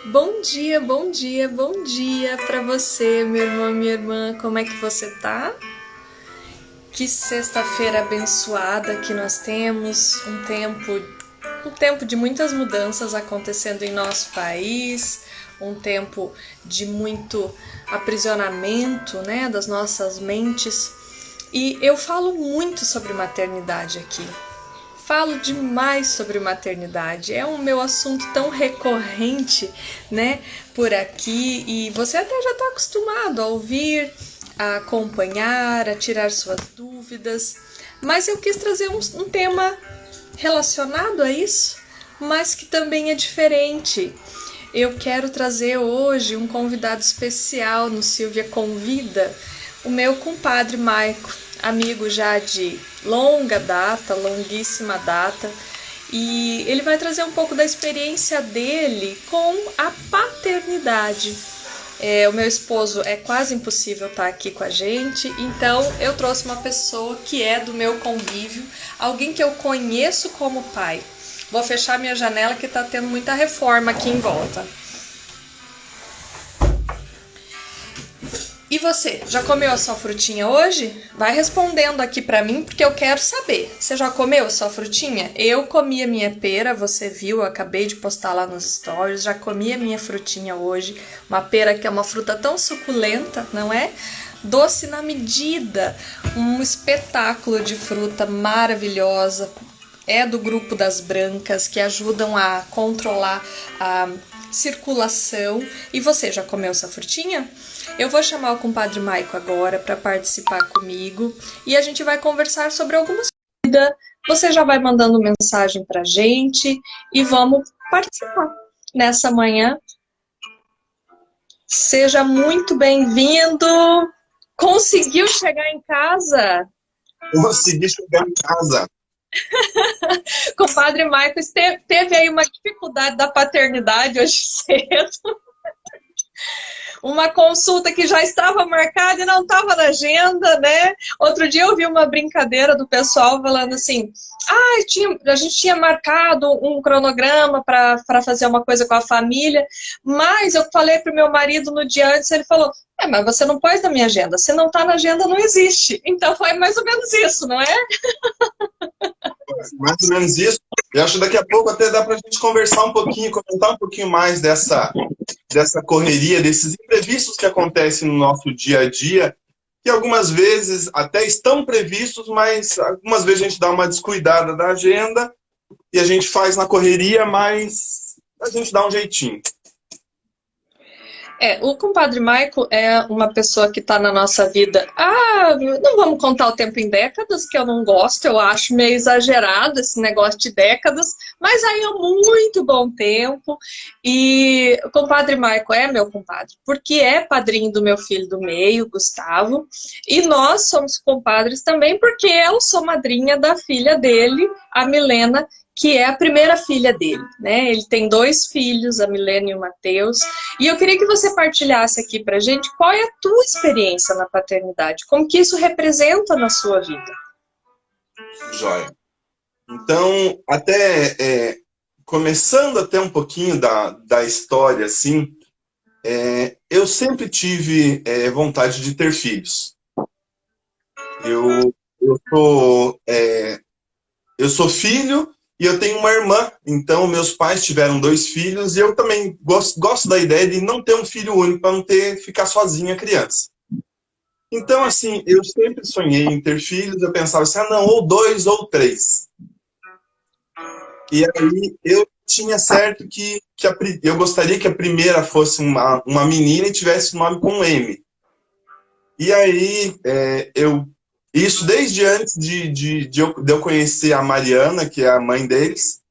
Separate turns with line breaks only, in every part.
Bom dia, bom dia, bom dia para você, meu irmão, minha irmã. Como é que você tá? Que sexta-feira abençoada que nós temos, um tempo de muitas mudanças acontecendo em nosso país, um tempo de muito aprisionamento, né, das nossas mentes. E eu falo muito sobre maternidade aqui. Falo demais sobre maternidade, é um meu assunto tão recorrente, né, por aqui, e você até já está acostumado a ouvir, a acompanhar, a tirar suas dúvidas, mas eu quis trazer um tema relacionado a isso, mas que também é diferente. Eu quero trazer hoje um convidado especial no Silvia Convida, o meu compadre Maico, amigo já de longa data, longuíssima data, e ele vai trazer um pouco da experiência dele com a paternidade. O meu esposo é quase impossível estar aqui com a gente, então eu trouxe uma pessoa que é do meu convívio, alguém que eu conheço como pai. Vou fechar minha janela que está tendo muita reforma aqui em volta. E você, já comeu a sua frutinha hoje? Vai respondendo aqui pra mim, porque eu quero saber. Você já comeu a sua frutinha? Eu comi a minha pera, você viu, eu acabei de postar lá nos stories. Já comi a minha frutinha hoje. Uma pera que é uma fruta tão suculenta, não é? Doce na medida. Um espetáculo de fruta maravilhosa. É do grupo das brancas, que ajudam a controlar a circulação. E você, já comeu sua frutinha? Eu vou chamar o compadre Maico agora para participar comigo e a gente vai conversar sobre algumas coisas. Você já vai mandando mensagem para a gente e vamos participar nessa manhã. Seja muito bem-vindo. Conseguiu chegar em casa?
Consegui chegar em casa.
Compadre Maico teve aí uma dificuldade da paternidade hoje cedo. Uma consulta que já estava marcada e não estava na agenda, né? Outro dia eu vi uma brincadeira do pessoal falando assim, a gente tinha marcado um cronograma para fazer uma coisa com a família, mas eu falei para o meu marido no dia antes, ele falou, mas você não pôs na minha agenda, se não está na agenda não existe. Então foi mais ou menos isso, não é?
Mais ou menos isso. Eu acho que daqui a pouco até dá para a gente conversar um pouquinho, comentar um pouquinho mais dessa correria, desses imprevistos que acontecem no nosso dia a dia, que algumas vezes até estão previstos, mas algumas vezes a gente dá uma descuidada da agenda e a gente faz na correria, mas a gente dá um jeitinho.
O compadre Maico é uma pessoa que está na nossa vida. Não vamos contar o tempo em décadas, que eu não gosto, eu acho meio exagerado esse negócio de décadas, mas aí é muito bom tempo. E o compadre Maico é meu compadre, porque é padrinho do meu filho do meio, Gustavo, e nós somos compadres também, porque eu sou madrinha da filha dele, a Milena, que é a primeira filha dele, né? Ele tem 2 filhos, a Milena e o Matheus. E eu queria que você partilhasse aqui pra gente qual é a tua experiência na paternidade, como que isso representa na sua vida.
Joia. Então, até começando até um pouquinho da história, assim, eu sempre tive vontade de ter filhos. Eu sou filho e eu tenho uma irmã, então meus pais tiveram 2 filhos e eu também gosto da ideia de não ter um filho único para não ficar sozinha a criança. Então, assim, eu sempre sonhei em ter filhos, eu pensava assim, não, ou 2 ou 3. E aí eu tinha certo que eu gostaria que a primeira fosse uma menina e tivesse o nome com M. E aí, isso desde antes de eu conhecer a Mariana, que é a mãe deles.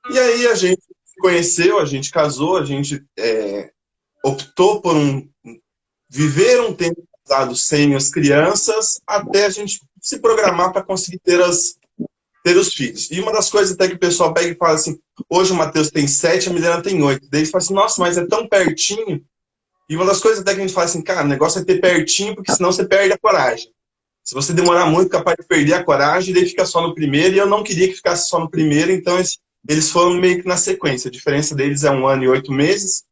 E aí a gente se conheceu, a gente casou, a gente optou por viver um tempo casado sem as crianças, até a gente se programar para conseguir ter os filhos. E uma das coisas até que o pessoal pega e fala assim, hoje o Matheus tem 7, a Milena tem 8. Daí eles falam assim, nossa, mas é tão pertinho. E uma das coisas até que a gente fala assim, cara, o negócio é ter pertinho, porque senão você perde a coragem. Se você demorar muito, capaz de perder a coragem, daí fica só no primeiro, e eu não queria que ficasse só no primeiro, então eles foram meio que na sequência. A diferença deles é 1 ano e 8 meses.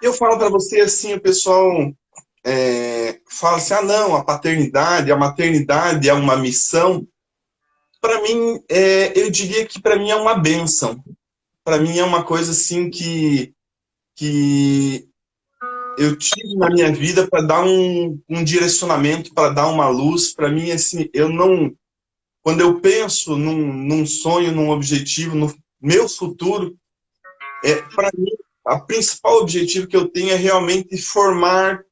Eu falo para você assim, o pessoal fala assim, ah não, a maternidade é uma missão. Para mim, eu diria que para mim é uma bênção. Para mim é uma coisa assim que eu tive na minha vida para dar um direcionamento, para dar uma luz. Para mim, assim, eu não... Quando eu penso num sonho, num objetivo, no meu futuro, para mim, o principal objetivo que eu tenho é realmente formar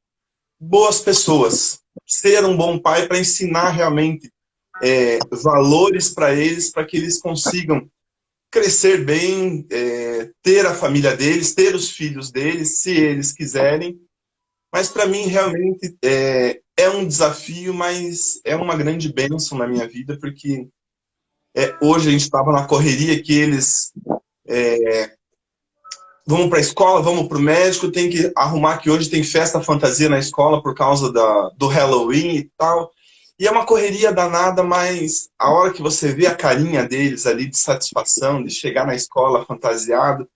boas pessoas. Ser um bom pai para ensinar realmente valores para eles, para que eles consigam crescer bem, ter a família deles, ter os filhos deles, se eles quiserem. Mas para mim realmente é um desafio, mas é uma grande bênção na minha vida, porque hoje a gente estava na correria que eles vamos para a escola, vamos para o médico, tem que arrumar que hoje tem festa fantasia na escola por causa do Halloween e tal. E é uma correria danada, mas a hora que você vê a carinha deles ali de satisfação, de chegar na escola fantasiado,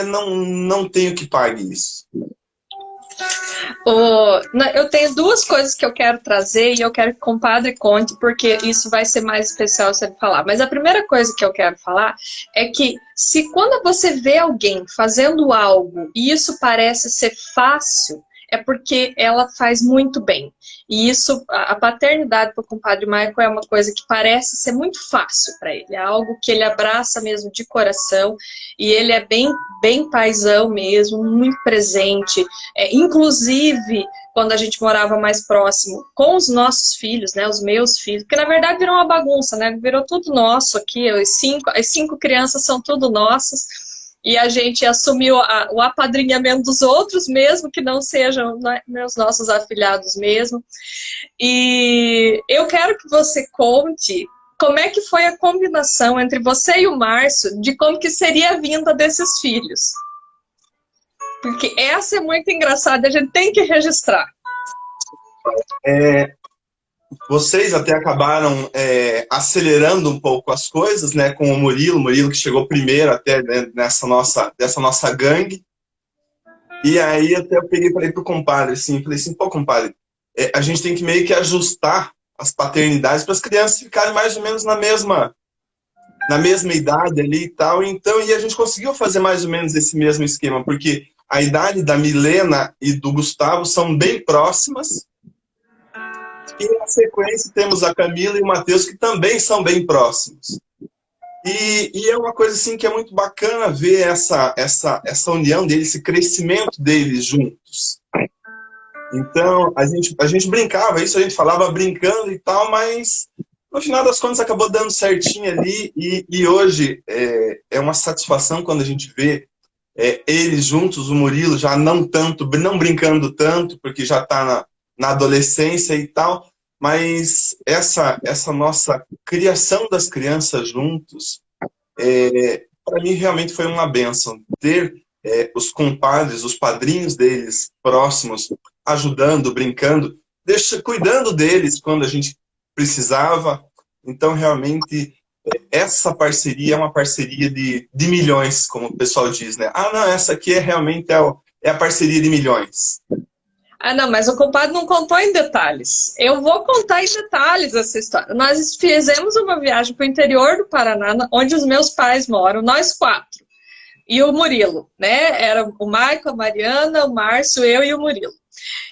não tenho que pague isso.
Eu tenho duas coisas que eu quero trazer e eu quero que o compadre conte, porque isso vai ser mais especial se ele falar. Mas a primeira coisa que eu quero falar é que se quando você vê alguém fazendo algo e isso parece ser fácil, é porque ela faz muito bem. E isso, a paternidade para o compadre Michael é uma coisa que parece ser muito fácil para ele. É algo que ele abraça mesmo de coração. E ele é bem paizão mesmo, muito presente. Inclusive, quando a gente morava mais próximo com os nossos filhos, né, os meus filhos, porque na verdade virou uma bagunça, né? Virou tudo nosso aqui. As cinco crianças são tudo nossas. E a gente assumiu o apadrinhamento dos outros, mesmo que não sejam, né, os nossos afilhados mesmo. E eu quero que você conte como é que foi a combinação entre você e o Márcio de como que seria a vinda desses filhos. Porque essa é muito engraçada, a gente tem que registrar.
Vocês até acabaram acelerando um pouco as coisas, né, com o Murilo que chegou primeiro até, né, dessa nossa gangue. E aí até eu peguei e falei pro compadre, assim, pô, compadre, a gente tem que meio que ajustar as paternidades para as crianças ficarem mais ou menos na mesma idade ali e tal. Então, e a gente conseguiu fazer mais ou menos esse mesmo esquema, porque a idade da Milena e do Gustavo são bem próximas. E na sequência temos a Camila e o Matheus, que também são bem próximos. E é uma coisa assim que é muito bacana ver essa união deles, esse crescimento deles juntos. Então, a gente brincava, isso a gente falava brincando e tal, mas no final das contas acabou dando certinho ali. E hoje é uma satisfação quando a gente vê eles juntos, o Murilo já não brincando tanto, porque já está na adolescência e tal, mas essa nossa criação das crianças juntos, para mim realmente foi uma bênção. Ter os compadres, os padrinhos deles próximos, ajudando, brincando, cuidando deles quando a gente precisava. Então realmente essa parceria é uma parceria de milhões, como o pessoal diz, né? Ah, não, essa aqui realmente é a parceria de milhões.
Ah, não, mas o compadre não contou em detalhes. Eu vou contar em detalhes essa história. Nós fizemos uma viagem para o interior do Paraná, onde os meus pais moram, nós 4. E o Murilo, né? Era o Michael, a Mariana, o Márcio, eu e o Murilo.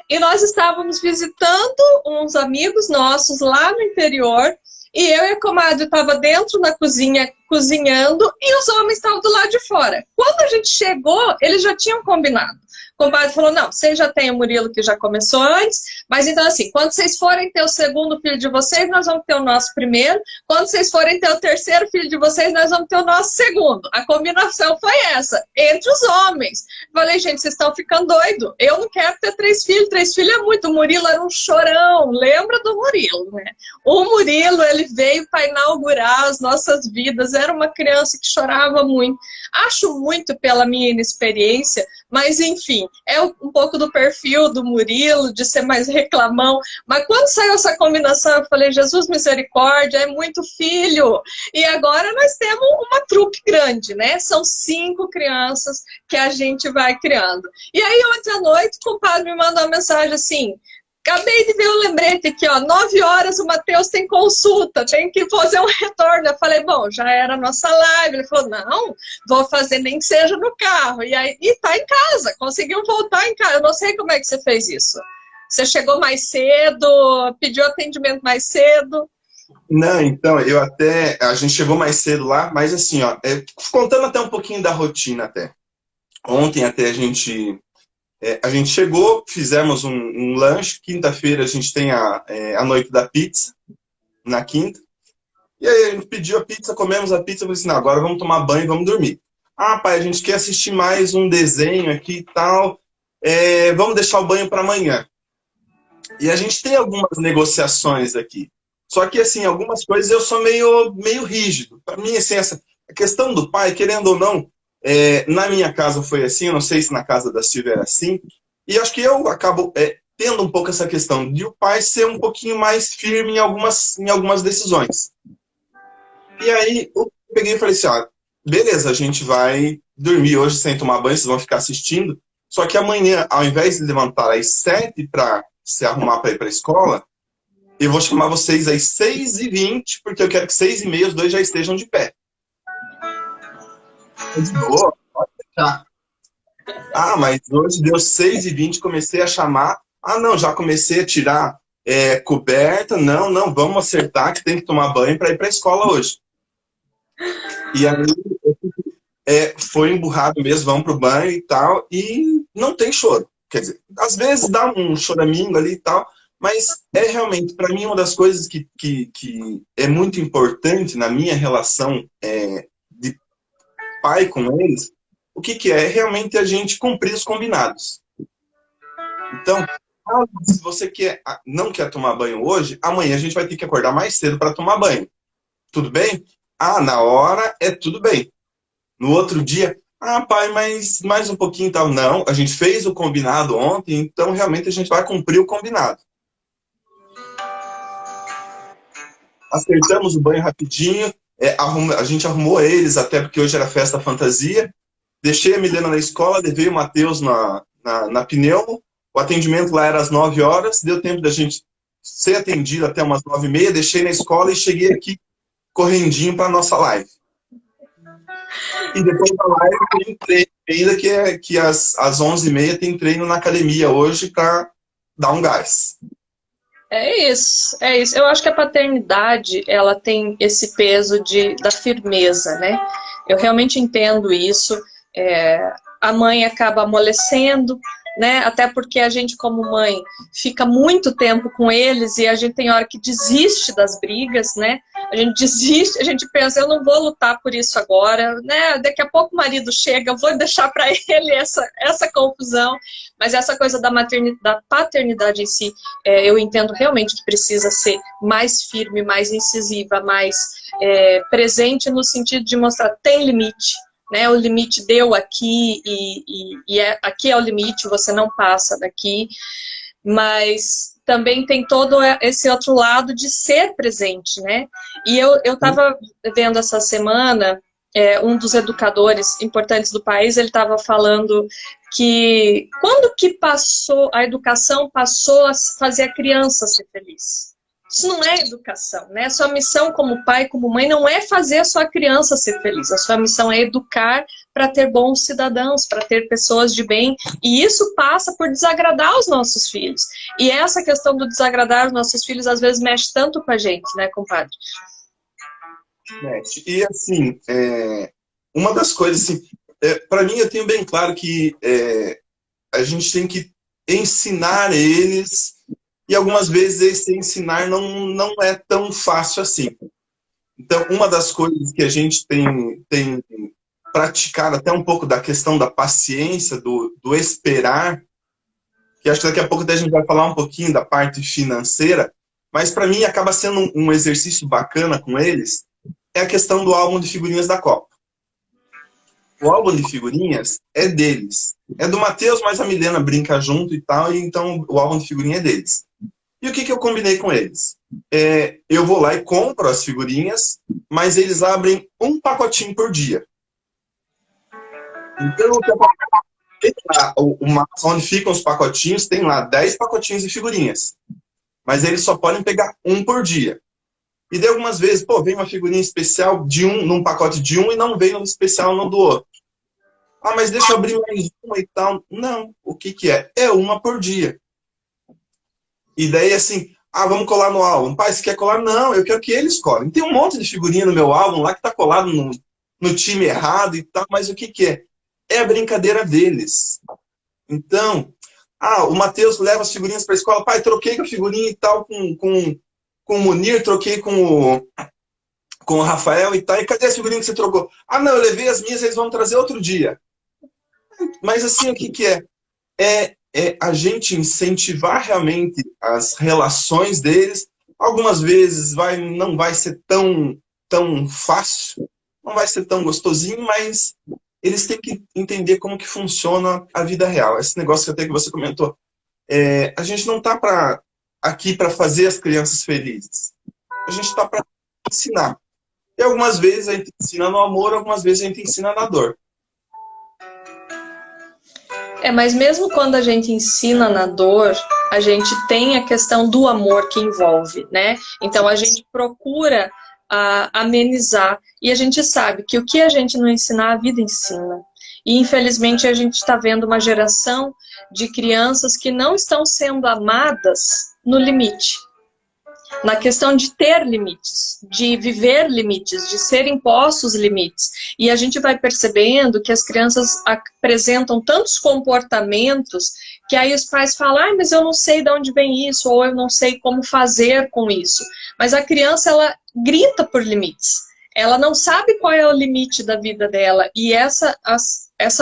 E nós estávamos visitando uns amigos nossos lá no interior, e eu e a comadre estavam dentro na cozinha, cozinhando, e os homens estavam do lado de fora. Quando a gente chegou, eles já tinham combinado. O compadre falou, não, vocês já têm o Murilo que já começou antes, mas então assim, quando vocês forem ter o segundo filho de vocês, nós vamos ter o nosso primeiro, quando vocês forem ter o terceiro filho de vocês, nós vamos ter o nosso segundo. A combinação foi essa, entre os homens. Falei, gente, vocês estão ficando doidos, eu não quero ter 3 filhos é muito, o Murilo era um chorão, lembra do Murilo, né? O Murilo, ele veio para inaugurar as nossas vidas, era uma criança que chorava muito. Acho muito pela minha inexperiência, mas enfim, é um pouco do perfil do Murilo, de ser mais reclamão. Mas quando saiu essa combinação, eu falei, Jesus misericórdia, é muito filho. E agora nós temos uma trupe grande, né? São 5 crianças que a gente vai criando. E aí, ontem à noite, o compadre me mandou uma mensagem assim, acabei de ver um lembrete aqui, ó, 9 horas o Matheus tem consulta, tem que fazer um retorno. Eu falei, bom, já era a nossa live. Ele falou, não, vou fazer nem que seja no carro. E aí, e tá em casa, conseguiu voltar em casa. Eu não sei como é que você fez isso. Você chegou mais cedo, pediu atendimento mais cedo?
Não, então, a gente chegou mais cedo lá, mas assim, ó, contando até um pouquinho da rotina até. Ontem até a gente chegou, fizemos um lanche, quinta-feira a gente tem a noite da pizza, na quinta, e aí a gente pediu a pizza, comemos a pizza, eu falei assim, não, agora vamos tomar banho e vamos dormir. Ah, pai, a gente quer assistir mais um desenho aqui e tal, vamos deixar o banho para amanhã. E a gente tem algumas negociações aqui. Só que, assim, algumas coisas eu sou meio rígido. Para mim, assim, a questão do pai, querendo ou não, na minha casa foi assim, eu não sei se na casa da Silvia era assim, e acho que eu acabo tendo um pouco essa questão de o pai ser um pouquinho mais firme em algumas decisões. E aí eu peguei e falei assim, ó, beleza, a gente vai dormir hoje sem tomar banho, vocês vão ficar assistindo, só que amanhã, ao invés de levantar às 7 para se arrumar para ir para a escola, eu vou chamar vocês às 6h20, porque eu quero que 6h30 os dois já estejam de pé. De boa, pode deixar. Ah, mas hoje deu 6h20, comecei a chamar. Ah, não, já comecei a tirar coberta. Não, vamos acertar que tem que tomar banho para ir para a escola hoje. E aí foi emburrado mesmo, vamos pro banho e tal, e não tem choro. Quer dizer, às vezes dá um choramingo ali e tal, mas realmente, para mim, uma das coisas que é muito importante na minha relação de pai com eles, o que é realmente a gente cumprir os combinados. Então, se você não quer tomar banho hoje, amanhã a gente vai ter que acordar mais cedo para tomar banho. Tudo bem? Ah, na hora tudo bem. No outro dia, ah, pai, mas mais um pouquinho e tal. Não, a gente fez o combinado ontem, então realmente a gente vai cumprir o combinado. Acertamos o banho rapidinho, a gente arrumou eles, até porque hoje era festa fantasia. Deixei a Milena na escola, levei o Matheus na pneumo. O atendimento lá era às 9 horas, deu tempo da gente ser atendido até umas 9h30, deixei na escola e cheguei aqui correndinho para a nossa live. E depois da live tem treino ainda, que às 11h30 tem treino na academia hoje para dar um gás.
É isso. Eu acho que a paternidade, ela tem esse peso da firmeza, né? Eu realmente entendo isso. A mãe acaba amolecendo, né? Até porque a gente, como mãe, fica muito tempo com eles e a gente tem hora que desiste das brigas, né? A gente desiste, a gente pensa, eu não vou lutar por isso agora, né? Daqui a pouco o marido chega, eu vou deixar para ele essa confusão. Mas essa coisa da paternidade em si, eu entendo realmente que precisa ser mais firme, mais incisiva, mais presente no sentido de mostrar tem limite. Né, o limite deu aqui aqui é o limite, você não passa daqui, mas também tem todo esse outro lado de ser presente, né? E eu estava vendo essa semana, um dos educadores importantes do país, ele estava falando que quando que a educação passou a fazer a criança ser feliz? Isso não é educação, né? A sua missão como pai, como mãe, não é fazer a sua criança ser feliz. A sua missão é educar para ter bons cidadãos, para ter pessoas de bem. E isso passa por desagradar os nossos filhos. E essa questão do desagradar os nossos filhos, às vezes, mexe tanto com a gente, né, compadre?
Mexe. E, assim, uma das coisas, assim, para mim, eu tenho bem claro que a gente tem que ensinar eles. E algumas vezes esse ensinar não é tão fácil assim. Então, uma das coisas que a gente tem praticado até um pouco da questão da paciência, do esperar, que acho que daqui a pouco a gente vai falar um pouquinho da parte financeira, mas para mim acaba sendo um exercício bacana com eles, é a questão do álbum de figurinhas da Copa. O álbum de figurinhas é deles. É do Matheus, mas a Milena brinca junto e tal, e então o álbum de figurinha é deles. E o que eu combinei com eles? Eu vou lá e compro as figurinhas, mas eles abrem um pacotinho por dia. Então, onde ficam os pacotinhos, tem lá 10 pacotinhos de figurinhas. Mas eles só podem pegar um por dia. E daí algumas vezes, vem uma figurinha especial de num pacote de um e não vem no especial no do outro. Ah, mas deixa eu abrir mais uma e tal. Não, o que é? É uma por dia. E daí assim, vamos colar no álbum. Pai, você quer colar? Não, eu quero que eles colhem. Tem um monte de figurinha no meu álbum lá que tá colado no time errado e tal, mas o que é? É a brincadeira deles. Então, o Matheus leva as figurinhas para a escola. Pai, troquei com a figurinha e tal com o Munir, troquei com o Rafael e tal. E cadê a figurinha que você trocou? Ah, não, eu levei as minhas, eles vão trazer outro dia. Mas assim, o que é? É a gente incentivar realmente as relações deles. Algumas vezes não vai ser tão fácil, não vai ser tão gostosinho, mas eles têm que entender como que funciona a vida real. Esse negócio que até que você comentou. A gente não está aqui para fazer as crianças felizes. A gente está para ensinar. E algumas vezes a gente ensina no amor, algumas vezes a gente ensina na dor.
Mas mesmo quando a gente ensina na dor, a gente tem a questão do amor que envolve, né? Então a gente procura amenizar, e a gente sabe que o que a gente não ensinar, a vida ensina. E infelizmente a gente está vendo uma geração de crianças que não estão sendo amadas no limite. Na questão de ter limites, de viver limites, de ser impostos limites. E a gente vai percebendo que as crianças apresentam tantos comportamentos que aí os pais falam, mas eu não sei de onde vem isso, ou eu não sei como fazer com isso. Mas a criança, ela grita por limites. Ela não sabe qual é o limite da vida dela. E essa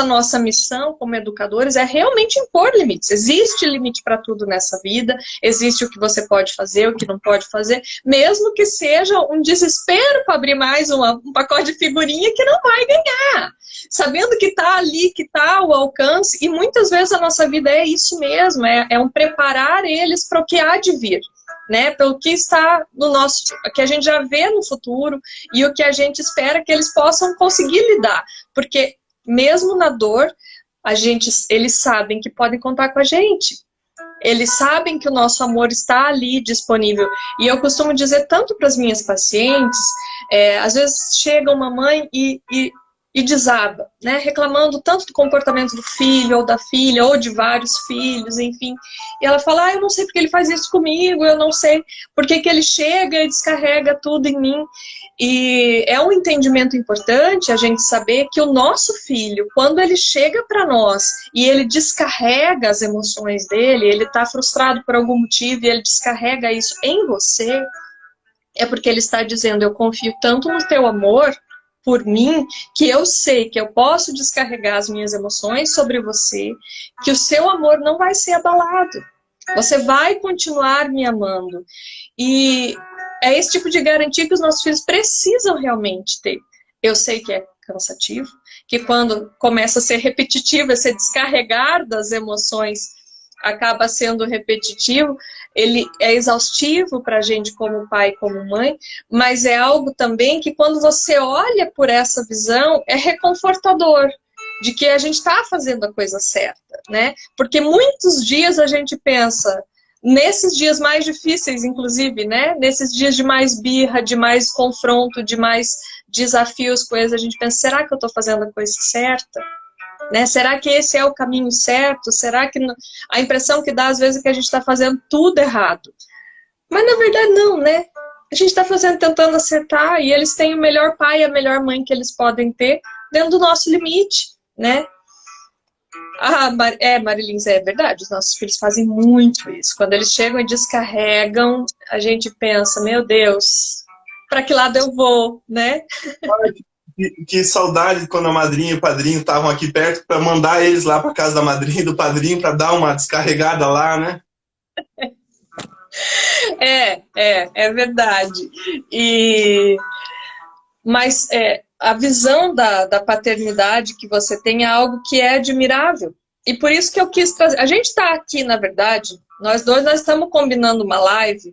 nossa missão como educadores é realmente impor limites. Existe limite para tudo nessa vida, existe o que você pode fazer, o que não pode fazer, mesmo que seja um desespero para abrir mais um pacote de figurinha que não vai ganhar. Sabendo que está ali, que está ao alcance, e muitas vezes a nossa vida é isso mesmo, é um preparar eles para o que há de vir. Né, pelo que está no nosso, que a gente já vê no futuro e o que a gente espera que eles possam conseguir lidar, porque mesmo na dor, eles sabem que podem contar com a gente, eles sabem que o nosso amor está ali disponível, e eu costumo dizer tanto para as minhas pacientes, às vezes chega uma mãe e desaba, né, reclamando tanto do comportamento do filho ou da filha, ou de vários filhos, enfim. E ela fala, eu não sei porque ele faz isso comigo, eu não sei porque que ele chega e descarrega tudo em mim. E é um entendimento importante a gente saber que o nosso filho, quando ele chega para nós e ele descarrega as emoções dele, ele está frustrado por algum motivo e ele descarrega isso em você, é porque ele está dizendo, eu confio tanto no teu amor por mim, que eu sei que eu posso descarregar as minhas emoções sobre você, que o seu amor não vai ser abalado. Você vai continuar me amando. E é esse tipo de garantia que os nossos filhos precisam realmente ter. Eu sei que é cansativo, que quando começa a ser repetitivo, esse descarregar das emoções acaba sendo repetitivo, ele é exaustivo para a gente como pai e como mãe, mas é algo também que quando você olha por essa visão, é reconfortador, de que a gente está fazendo a coisa certa, né? Porque muitos dias a gente pensa, nesses dias mais difíceis, inclusive, né? Nesses dias de mais birra, de mais confronto, de mais desafios, coisas, a gente pensa, será que eu estou fazendo a coisa certa? Né? Será que esse é o caminho certo? Será que a impressão que dá às vezes é que a gente está fazendo tudo errado? Mas na verdade não, né? A gente está tentando acertar, e eles têm o melhor pai e a melhor mãe que eles podem ter dentro do nosso limite, né? Marilins, é verdade, os nossos filhos fazem muito isso. Quando eles chegam e descarregam, a gente pensa, meu Deus, para que lado eu vou, né?
Que saudade quando a madrinha e o padrinho estavam aqui perto para mandar eles lá para casa da madrinha e do padrinho para dar uma descarregada lá, né?
É verdade. Mas a visão da paternidade que você tem é algo que é admirável. E por isso que eu quis trazer. A gente está aqui, na verdade, nós estamos combinando uma live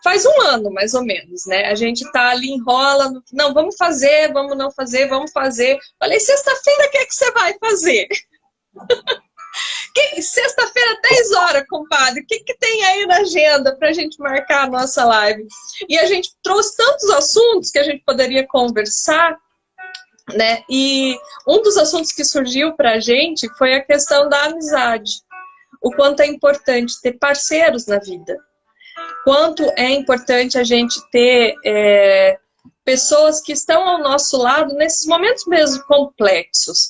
faz um ano, mais ou menos, né? A gente tá ali, enrola, não, vamos fazer, vamos não fazer, vamos fazer. Falei, sexta-feira, o que é que você vai fazer? Sexta-feira, 10 horas, compadre, o que tem aí na agenda pra gente marcar a nossa live? E a gente trouxe tantos assuntos que a gente poderia conversar, né? E um dos assuntos que surgiu pra gente foi a questão da amizade. O quanto é importante ter parceiros na vida. Quanto é importante a gente ter pessoas que estão ao nosso lado nesses momentos mesmo complexos,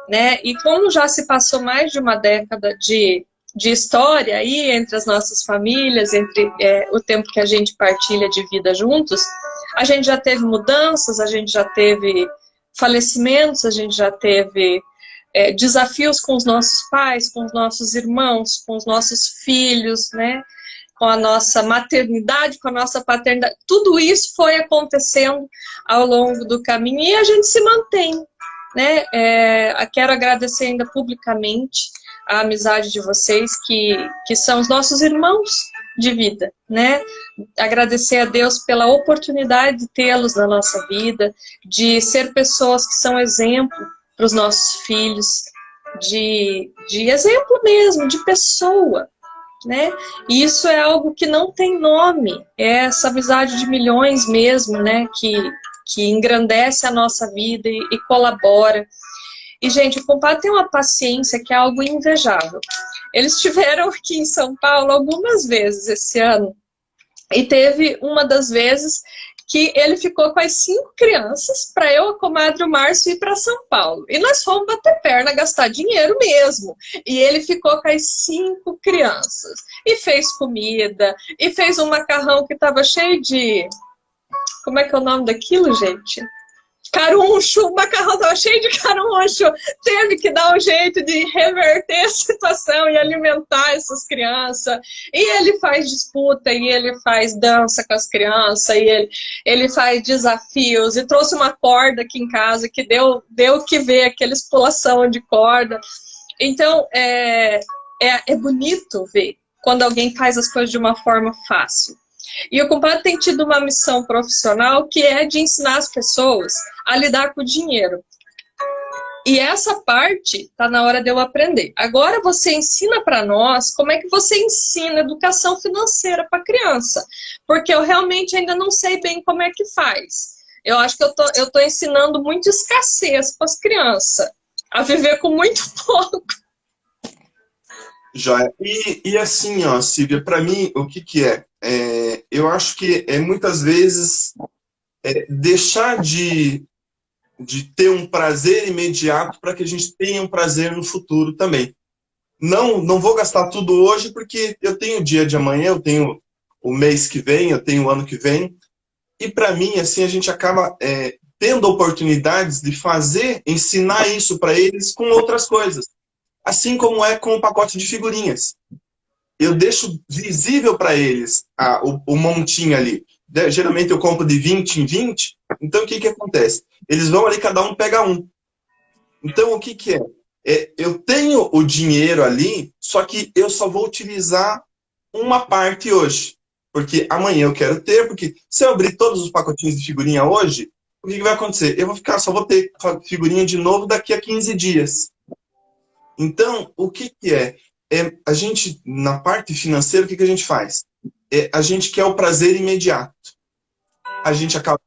né? E como já se passou mais de uma década de história aí entre as nossas famílias, entre o tempo que a gente partilha de vida juntos, a gente já teve mudanças, a gente já teve falecimentos, a gente já teve desafios com os nossos pais, com os nossos irmãos, com os nossos filhos, né? Com a nossa maternidade, com a nossa paternidade. Tudo isso foi acontecendo ao longo do caminho e a gente se mantém, né? Quero agradecer ainda publicamente a amizade de vocês, que são os nossos irmãos de vida, né? Agradecer a Deus pela oportunidade de tê-los na nossa vida, de ser pessoas que são exemplo para os nossos filhos, de exemplo mesmo, de pessoa, né? E isso é algo que não tem nome, é essa amizade de milhões mesmo, né? Que engrandece a nossa vida e colabora. E, gente, o compadre tem uma paciência que é algo invejável. Eles estiveram aqui em São Paulo algumas vezes esse ano, e teve uma das vezes que ele ficou com as 5 crianças para eu, a comadre e o Márcio ir para São Paulo. E nós fomos bater perna, gastar dinheiro mesmo. E ele ficou com as 5 crianças. E fez comida, e fez um macarrão que estava cheio de... Como é que é o nome daquilo, gente? Caruncho, o macarrão estava cheio de caruncho, teve que dar um jeito de reverter a situação e alimentar essas crianças. E ele faz disputa, e ele faz dança com as crianças, e ele faz desafios, e trouxe uma corda aqui em casa que deu que ver, aqueles pulação de corda. Então, é bonito ver quando alguém faz as coisas de uma forma fácil. E o compadre tem tido uma missão profissional que é de ensinar as pessoas a lidar com o dinheiro. E essa parte está na hora de eu aprender. Agora você ensina para nós como é que você ensina educação financeira para criança. Porque eu realmente ainda não sei bem como é que faz. Eu acho que eu tô ensinando muito escassez para as crianças. A viver com muito pouco.
Já. E assim, ó, Silvia, para mim, o que é? Eu acho que muitas vezes deixar de ter um prazer imediato para que a gente tenha um prazer no futuro também. Não vou gastar tudo hoje porque eu tenho o dia de amanhã, eu tenho o mês que vem, eu tenho o ano que vem. E para mim, assim, a gente acaba tendo oportunidades de ensinar isso para eles com outras coisas. Assim como é com o pacote de figurinhas. Eu deixo visível para eles o montinho ali. Geralmente eu compro de 20 em 20. Então o que acontece? Eles vão ali, cada um pega um. Então o que é? Eu tenho o dinheiro ali, só que eu só vou utilizar uma parte hoje. Porque amanhã eu quero ter, porque se eu abrir todos os pacotinhos de figurinha hoje, o que vai acontecer? Só vou ter figurinha de novo daqui a 15 dias. Então, o que é? A gente, na parte financeira, o que a gente faz? A gente quer o prazer imediato. A gente acaba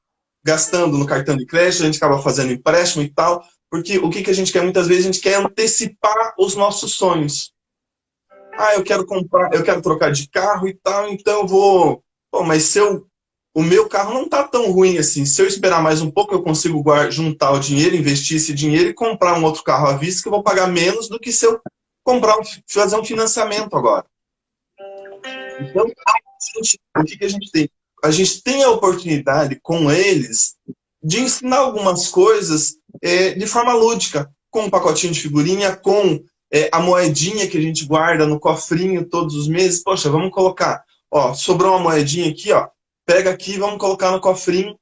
gastando no cartão de crédito, a gente acaba fazendo empréstimo e tal, porque o que a gente quer muitas vezes? A gente quer antecipar os nossos sonhos. Eu quero comprar, eu quero trocar de carro e tal, então eu vou... Pô, mas o meu carro não tá tão ruim assim. Se eu esperar mais um pouco, eu consigo juntar o dinheiro, investir esse dinheiro e comprar um outro carro à vista que eu vou pagar menos do que se eu fazer um financiamento agora. Então, o que a gente tem? A gente tem a oportunidade com eles de ensinar algumas coisas de forma lúdica, com um pacotinho de figurinha, com a moedinha que a gente guarda no cofrinho todos os meses. Poxa, vamos colocar, ó, sobrou uma moedinha aqui, ó, pega aqui, vamos colocar no cofrinho.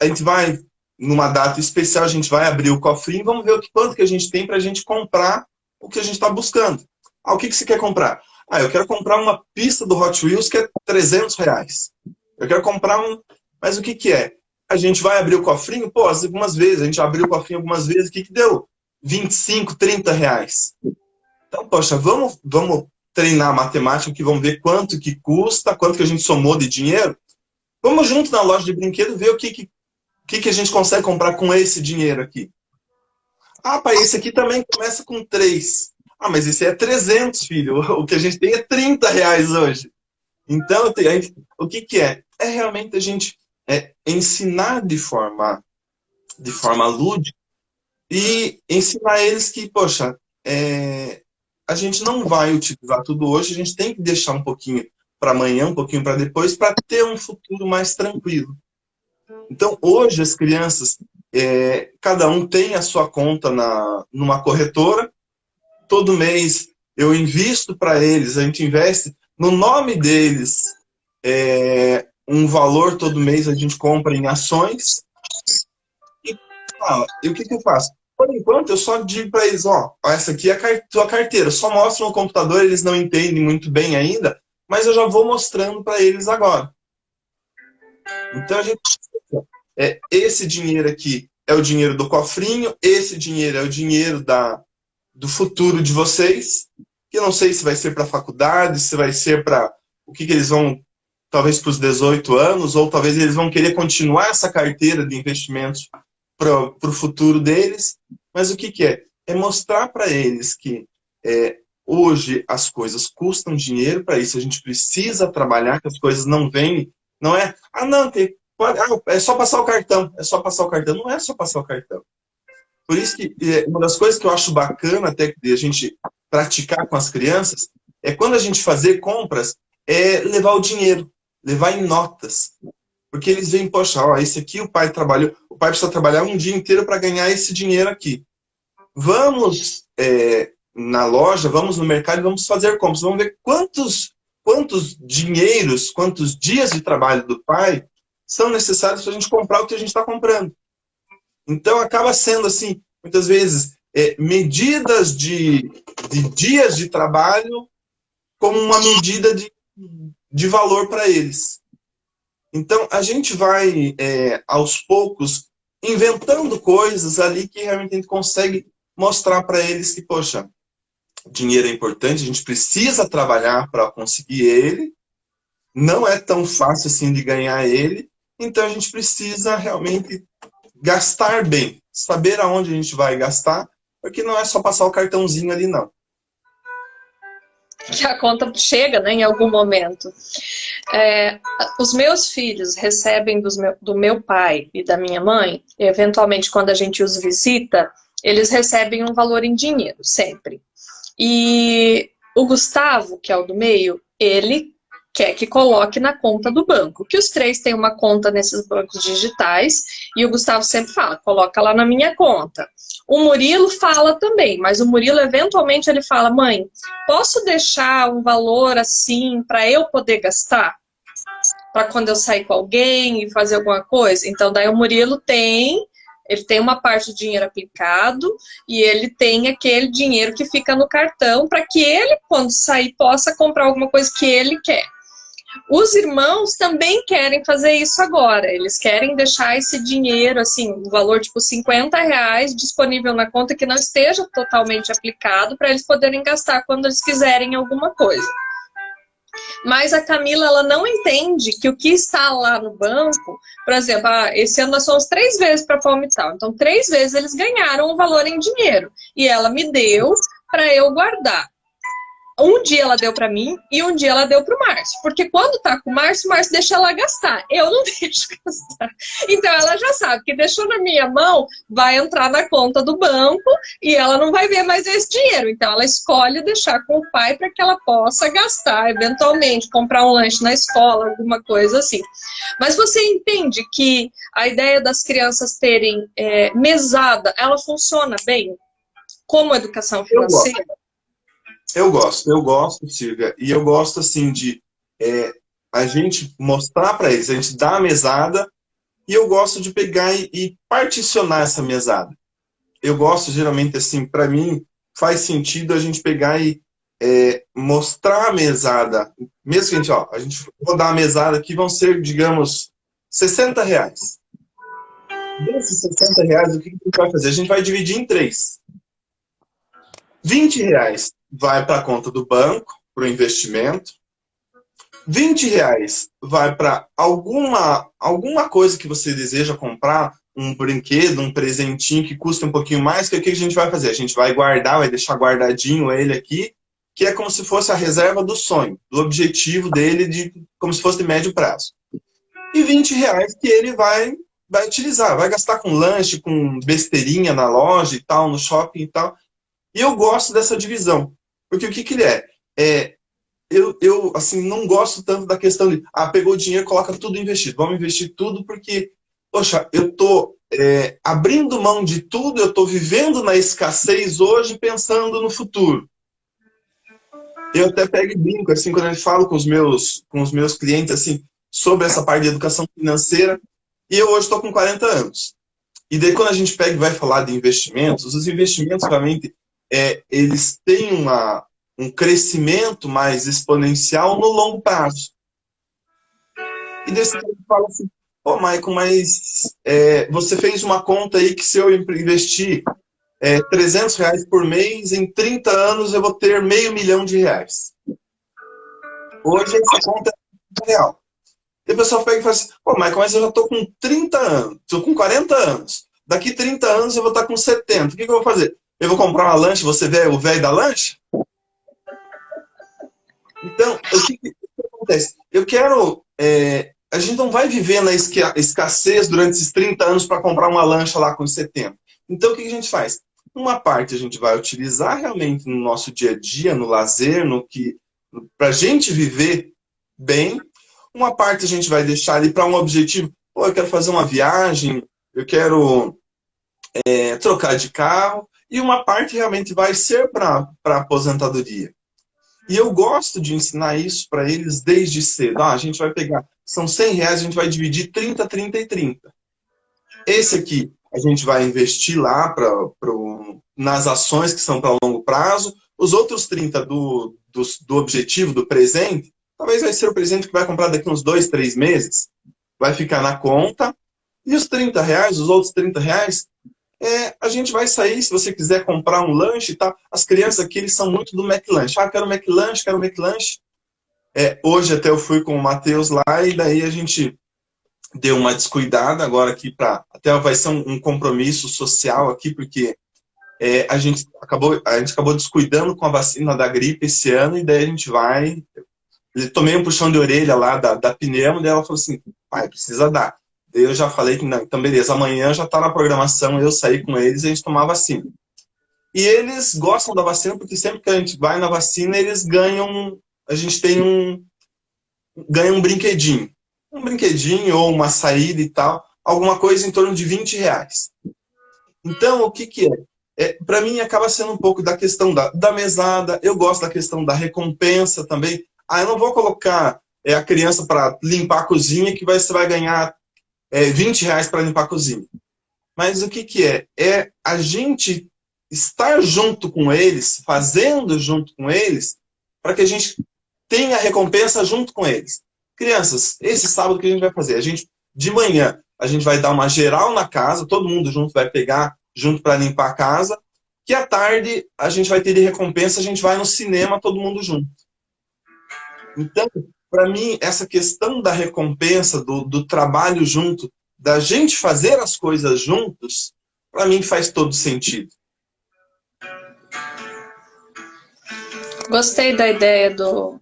A gente vai numa data especial, a gente vai abrir o cofrinho e vamos ver quanto que a gente tem para a gente comprar o que a gente está buscando. Ah, o que você quer comprar? Ah, eu quero comprar uma pista do Hot Wheels que é R$ 300. Eu quero comprar um... Mas o que que é? A gente vai abrir o cofrinho? Pô, algumas vezes, a gente abriu o cofrinho algumas vezes, o que que deu? 25, R$ 30. Então, poxa, vamos treinar a matemática aqui, vamos ver quanto que custa, quanto que a gente somou de dinheiro. Vamos junto na loja de brinquedo ver o que a gente consegue comprar com esse dinheiro aqui. Ah, pai, esse aqui também começa com 3. Ah, mas esse é 300, filho. O que a gente tem é R$ 30 hoje. Então, o que que é? É realmente a gente ensinar de forma lúdica e ensinar eles que, poxa, a gente não vai utilizar tudo hoje, a gente tem que deixar um pouquinho para amanhã, um pouquinho para depois, para ter um futuro mais tranquilo. Então, hoje, as crianças, cada um tem a sua conta numa corretora. Todo mês eu invisto para eles, a gente investe no nome deles um valor, todo mês a gente compra em ações. E o que eu faço? Por enquanto, eu só digo para eles, ó, essa aqui é a tua carteira. Só mostro no computador, eles não entendem muito bem ainda, mas eu já vou mostrando para eles agora. Então, a gente esse dinheiro aqui é o dinheiro do cofrinho, esse dinheiro é o dinheiro do futuro de vocês, que eu não sei se vai ser para a faculdade, se vai ser para o que eles vão, talvez para os 18 anos, ou talvez eles vão querer continuar essa carteira de investimentos para o futuro deles. Mas o que é? É mostrar para eles que hoje as coisas custam dinheiro, para isso a gente precisa trabalhar, que as coisas não vêm, não é, não, é só passar o cartão, é só passar o cartão. Não é só passar o cartão. Por isso que uma das coisas que eu acho bacana até de a gente praticar com as crianças é quando a gente fazer compras, levar o dinheiro, levar em notas. Porque eles veem, poxa, ó, esse aqui o pai trabalhou, o pai precisa trabalhar um dia inteiro para ganhar esse dinheiro aqui. Vamos na loja, vamos no mercado e vamos fazer compras. Vamos ver quantos dinheiros, quantos dias de trabalho do pai são necessários para a gente comprar o que a gente está comprando. Então, acaba sendo, assim, muitas vezes, medidas de dias de trabalho como uma medida de valor para eles. Então, a gente vai, aos poucos, inventando coisas ali que realmente a gente consegue mostrar para eles que, poxa, dinheiro é importante, a gente precisa trabalhar para conseguir ele, não é tão fácil assim de ganhar ele, então a gente precisa realmente gastar bem, saber aonde a gente vai gastar, porque não é só passar o cartãozinho ali, não.
Que a conta chega, né, em algum momento. Os meus filhos recebem do meu pai e da minha mãe, eventualmente quando a gente os visita, eles recebem um valor em dinheiro, sempre. E o Gustavo, que é o do meio, ele quer que coloque na conta do banco, que os três têm uma conta nesses bancos digitais, e o Gustavo sempre fala, coloca lá na minha conta. O Murilo fala também, mas o Murilo, eventualmente, ele fala, mãe, posso deixar um valor assim para eu poder gastar? Para quando eu sair com alguém e fazer alguma coisa? Então, daí o Murilo ele tem uma parte do dinheiro aplicado e ele tem aquele dinheiro que fica no cartão para que ele, quando sair, possa comprar alguma coisa que ele quer. Os irmãos também querem fazer isso agora. Eles querem deixar esse dinheiro, assim, um valor tipo R$ 50 disponível na conta que não esteja totalmente aplicado para eles poderem gastar quando eles quiserem alguma coisa. Mas a Camila, ela não entende que o que está lá no banco, por exemplo, esse ano nós fomos 3 vezes para Palmital, então 3 vezes eles ganharam um valor em dinheiro. E ela me deu para eu guardar. Um dia ela deu para mim e um dia ela deu para o Márcio. Porque quando tá com o Márcio deixa ela gastar. Eu não deixo gastar. Então ela já sabe que deixou na minha mão, vai entrar na conta do banco e ela não vai ver mais esse dinheiro. Então ela escolhe deixar com o pai para que ela possa gastar, eventualmente, comprar um lanche na escola, alguma coisa assim. Mas você entende que a ideia das crianças terem mesada, ela funciona bem como educação financeira?
Eu gosto, Silvia, e eu gosto, assim, de a gente mostrar para eles, a gente dá a mesada, e eu gosto de pegar e particionar essa mesada. Eu gosto, geralmente, assim, para mim, faz sentido a gente pegar e mostrar a mesada. Mesmo que a gente vou dar a mesada aqui, vão ser, digamos, R$ 60. Desses R$ 60, o que a gente vai fazer? A gente vai dividir em três. R$ 20 vai para a conta do banco, para o investimento. R$ 20 vai para alguma coisa que você deseja comprar, um brinquedo, um presentinho que custa um pouquinho mais, que é o que a gente vai fazer? A gente vai guardar, vai deixar guardadinho ele aqui, que é como se fosse a reserva do sonho, do objetivo dele, como se fosse de médio prazo. E R$ 20 que ele vai utilizar, vai gastar com lanche, com besteirinha na loja e tal, no shopping e tal. E eu gosto dessa divisão, porque o que ele é? Eu assim, não gosto tanto da questão de, pegou o dinheiro, coloca tudo investido. Vamos investir tudo porque, poxa, eu tô abrindo mão de tudo, eu tô vivendo na escassez hoje, pensando no futuro. Eu até pego e brinco, assim, quando eu falo com os meus clientes, assim, sobre essa parte de educação financeira, e eu hoje estou com 40 anos. E daí quando a gente pega e vai falar de investimentos, os investimentos realmente, eles têm um crescimento mais exponencial no longo prazo. E daí você fala assim, pô, Michael, mas você fez uma conta aí que se eu investir R$ 300 por mês, em 30 anos eu vou ter R$ 500 mil. Hoje essa conta é real. E o pessoal pega e fala assim, pô, Michael, mas eu já estou com 30 anos, estou com 40 anos. Daqui 30 anos eu vou estar com 70. O que eu vou fazer? Eu vou comprar uma lancha, você vê o velho da lancha? Então, o que acontece? Eu quero... a gente não vai viver na escassez durante esses 30 anos para comprar uma lancha lá com 70. Então, o que a gente faz? Uma parte a gente vai utilizar realmente no nosso dia a dia, no lazer, para a gente viver bem. Uma parte a gente vai deixar ali para um objetivo. Pô, eu quero fazer uma viagem, eu quero trocar de carro. E uma parte realmente vai ser para aposentadoria. E eu gosto de ensinar isso para eles desde cedo. A gente vai pegar, são R$ 100, a gente vai dividir 30, 30 e 30. Esse aqui a gente vai investir lá nas ações que são para longo prazo. Os outros 30 do objetivo, do presente, talvez vai ser o presente que vai comprar daqui uns 2, 3 meses. Vai ficar na conta. E os R$ 30, os outros R$ 30, a gente vai sair, se você quiser comprar um lanche e tal. As crianças aqui, eles são muito do McLanche. Quero McLanche, quero McLanche. Hoje até eu fui com o Matheus lá e daí a gente deu uma descuidada agora aqui até vai ser um compromisso social aqui, porque a gente acabou descuidando com a vacina da gripe esse ano e daí a gente vai... Eu tomei um puxão de orelha lá da pneumo e ela falou assim, pai, precisa dar. Eu já falei que não, então beleza, amanhã já está na programação, eu sair com eles e a gente tomar a vacina. E eles gostam da vacina porque sempre que a gente vai na vacina, eles ganham, a gente ganha um brinquedinho. Um brinquedinho ou uma saída e tal, alguma coisa em torno de R$ 20. Então, o que para mim acaba sendo um pouco da questão da mesada, eu gosto da questão da recompensa também. Eu não vou colocar a criança para limpar a cozinha que você vai ganhar R$ 20 para limpar a cozinha. Mas o que é? É a gente estar junto com eles, fazendo junto com eles, para que a gente tenha a recompensa junto com eles. Crianças, esse sábado que a gente vai fazer? De manhã, a gente vai dar uma geral na casa, todo mundo junto vai pegar junto para limpar a casa, que à tarde a gente vai ter de recompensa, a gente vai no cinema todo mundo junto. Então, para mim, essa questão da recompensa, do trabalho junto, da gente fazer as coisas juntos, para mim faz todo sentido.
Gostei da ideia do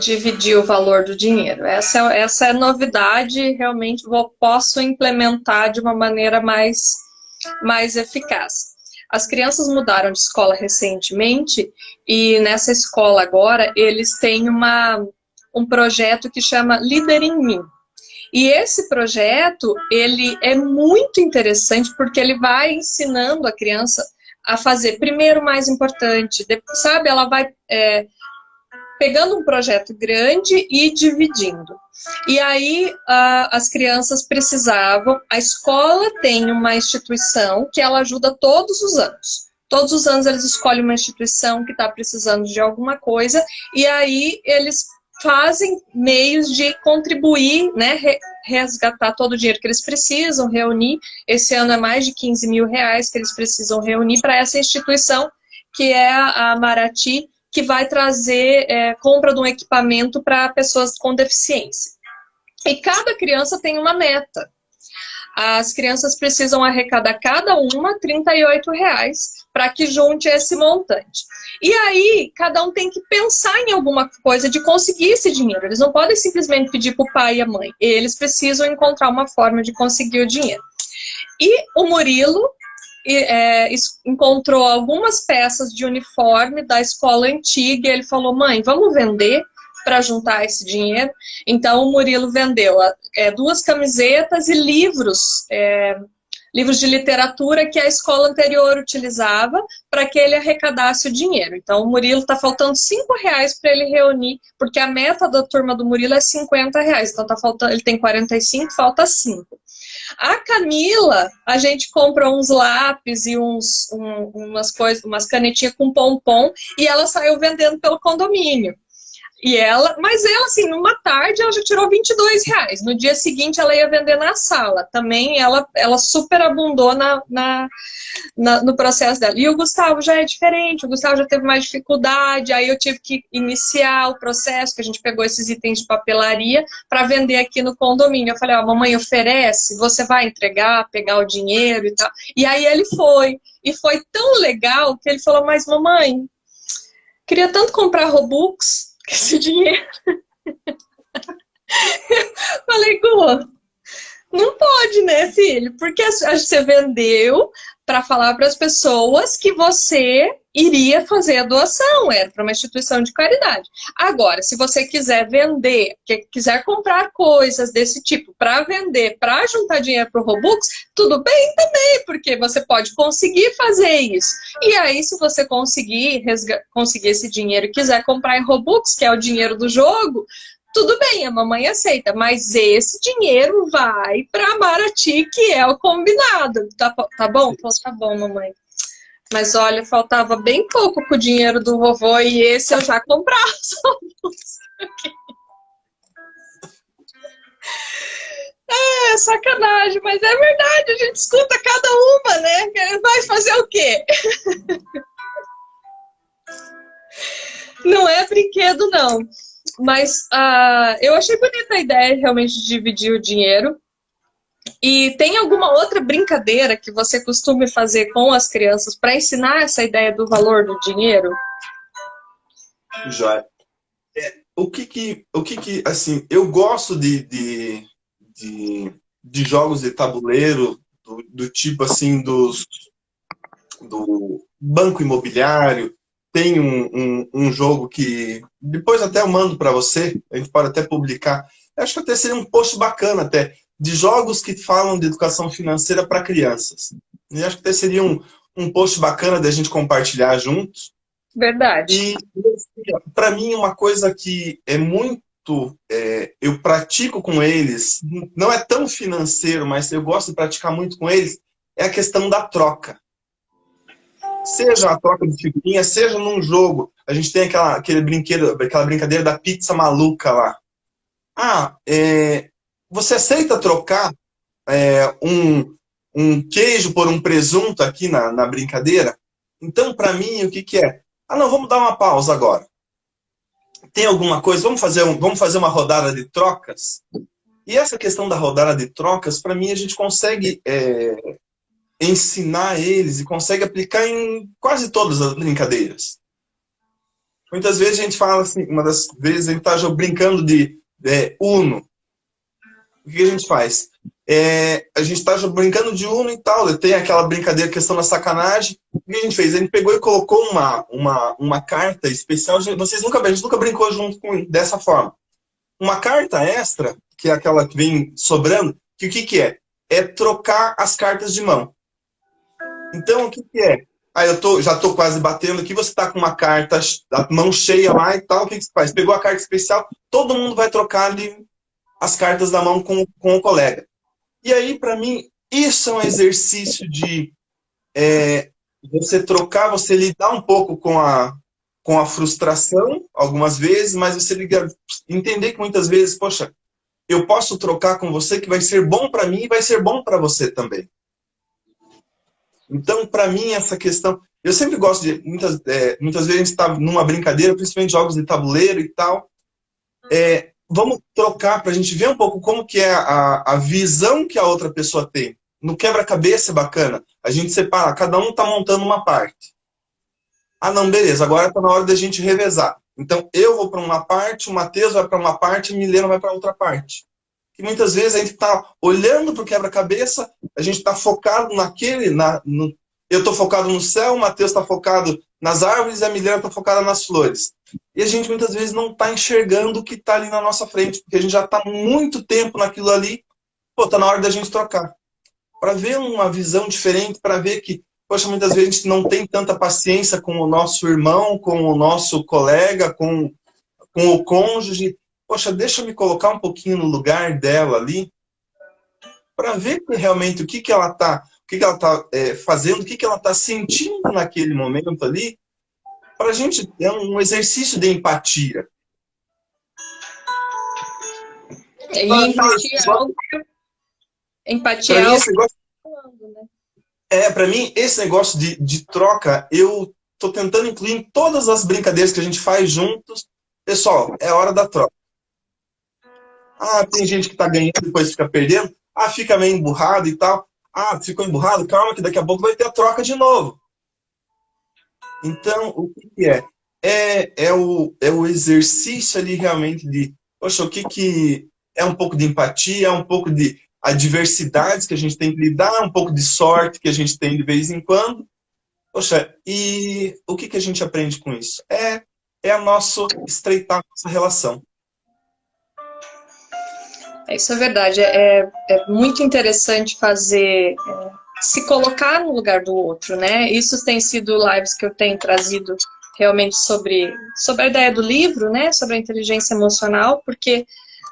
dividir o valor do dinheiro. Essa é a novidade, realmente posso implementar de uma maneira mais eficaz. As crianças mudaram de escola recentemente e nessa escola agora eles têm um projeto que chama Líder em Mim. E esse projeto, ele é muito interessante porque ele vai ensinando a criança a fazer primeiro o mais importante, sabe? Ela vai pegando um projeto grande e dividindo. E aí as crianças precisavam, a escola tem uma instituição que ela ajuda todos os anos. Todos os anos eles escolhem uma instituição que está precisando de alguma coisa, e aí eles fazem meios de contribuir, né, resgatar todo o dinheiro que eles precisam, reunir. Esse ano é mais de 15 mil reais que eles precisam reunir para essa instituição, que é a Marati, que vai trazer compra de um equipamento para pessoas com deficiência. E cada criança tem uma meta. As crianças precisam arrecadar cada uma R$ 38 para que junte esse montante. E aí, cada um tem que pensar em alguma coisa de conseguir esse dinheiro. Eles não podem simplesmente pedir para o pai e a mãe. Eles precisam encontrar uma forma de conseguir o dinheiro. E o Murilo encontrou algumas peças de uniforme da escola antiga e ele falou, mãe, vamos vender para juntar esse dinheiro? Então o Murilo vendeu 2 camisetas e livros, livros de literatura que a escola anterior utilizava para que ele arrecadasse o dinheiro. Então o Murilo está faltando R$ 5 para ele reunir, porque a meta da turma do Murilo é R$ 50, então tá faltando, ele tem 45, falta 5. A Camila, a gente comprou uns lápis e umas coisas, umas canetinhas com pompom, e ela saiu vendendo pelo condomínio. Mas ela, assim, numa tarde ela já tirou R$ 22. No dia seguinte ela ia vender na sala. Também ela superabundou no processo dela. E o Gustavo já é diferente, o Gustavo já teve mais dificuldade, aí eu tive que iniciar o processo, que a gente pegou esses itens de papelaria para vender aqui no condomínio. Eu falei, mamãe oferece, você vai entregar, pegar o dinheiro e tal. E aí ele foi. E foi tão legal que ele falou, mas mamãe, queria tanto comprar Robux com esse dinheiro. Falei, Gu, não pode, né, filho? Porque você vendeu para falar para as pessoas que você iria fazer a doação, era para uma instituição de caridade. Agora, se você quiser vender, quiser comprar coisas desse tipo para vender, para juntar dinheiro para o Robux, tudo bem também, porque você pode conseguir fazer isso. E aí, se você conseguir esse dinheiro e quiser comprar em Robux, que é o dinheiro do jogo, tudo bem, a mamãe aceita, mas esse dinheiro vai para a Marati, que é o combinado. Tá bom? Tá bom, mamãe. Mas olha, faltava bem pouco com o dinheiro do vovô e esse eu já comprava. É sacanagem, mas é verdade, a gente escuta cada uma, né? Vai fazer o quê? Não é brinquedo, não. Mas eu achei bonita a ideia realmente de dividir o dinheiro. E tem alguma outra brincadeira que você costuma fazer com as crianças para ensinar essa ideia do valor do dinheiro?
Já. O que assim, eu gosto de jogos de tabuleiro, do tipo assim, do banco imobiliário. Tem um jogo que depois até eu mando para você, a gente pode até publicar. Eu acho que até seria um post bacana até, de jogos que falam de educação financeira para crianças. E acho que até seria um post bacana da gente compartilhar juntos.
Verdade.
E para mim uma coisa que é muito, eu pratico com eles, não é tão financeiro, mas eu gosto de praticar muito com eles, é a questão da troca. Seja a troca de figurinha, seja num jogo. A gente tem aquela brincadeira da pizza maluca lá. Você aceita trocar um queijo por um presunto aqui na brincadeira? Então, para mim, o que é? Não, vamos dar uma pausa agora. Tem alguma coisa? Vamos fazer uma rodada de trocas? E essa questão da rodada de trocas, para mim, a gente consegue ensinar eles e consegue aplicar em quase todas as brincadeiras. Muitas vezes a gente fala assim, uma das vezes a gente está brincando de Uno. O que a gente faz? A gente está brincando de Uno e tal, tem aquela brincadeira, questão da sacanagem. O que a gente fez? A gente pegou e colocou uma carta especial. A gente nunca brincou junto dessa forma. Uma carta extra, que é aquela que vem sobrando, que o que é? É trocar as cartas de mão. Então, o que é? Aí já tô quase batendo aqui, você tá com uma carta, a mão cheia lá e tal, o que você faz? Pegou a carta especial, todo mundo vai trocar ali as cartas da mão com o colega. E aí, para mim, isso é um exercício de você trocar, você lidar um pouco com a frustração, algumas vezes, mas você entender que muitas vezes, poxa, eu posso trocar com você que vai ser bom para mim e vai ser bom para você também. Então, para mim, essa questão... Eu sempre gosto de... Muitas vezes a gente está numa brincadeira, principalmente jogos de tabuleiro e tal. Vamos trocar para a gente ver um pouco como que é a visão que a outra pessoa tem. No quebra-cabeça é bacana. A gente separa, cada um está montando uma parte. Ah, não, beleza, agora está na hora da gente revezar. Então, eu vou para uma parte, o Matheus vai para uma parte, a Milena vai para outra parte. E muitas vezes a gente está olhando para o quebra-cabeça, a gente está focado naquele... eu estou focado no céu, o Matheus está focado nas árvores e a Milena está focada nas flores. E a gente muitas vezes não está enxergando o que está ali na nossa frente, porque a gente já está muito tempo naquilo ali. Pô, está na hora da gente trocar. Para ver uma visão diferente, para ver que, poxa, muitas vezes a gente não tem tanta paciência com o nosso irmão, com o nosso colega, com o cônjuge. Poxa, deixa eu me colocar um pouquinho no lugar dela ali, para ver realmente o que ela está fazendo, o que ela está sentindo naquele momento ali, para a gente ter um exercício de empatia.
E empatia é algo...
Para mim, esse negócio de troca, eu tô tentando incluir em todas as brincadeiras que a gente faz juntos. Pessoal, é hora da troca. Ah, tem gente que tá ganhando e depois fica perdendo. Ah, fica meio emburrado e tal. Ah, ficou emburrado? Calma que daqui a pouco vai ter a troca de novo. Então, o que é? É o exercício ali realmente de, poxa, o que é um pouco de empatia, é um pouco de adversidades que a gente tem que lidar, um pouco de sorte que a gente tem de vez em quando. Poxa, e o que a gente aprende com isso? É a nossa estreitar a nossa relação.
Isso é verdade. É muito interessante se colocar no lugar do outro, né? Isso tem sido lives que eu tenho trazido realmente sobre a ideia do livro, né? Sobre a inteligência emocional, porque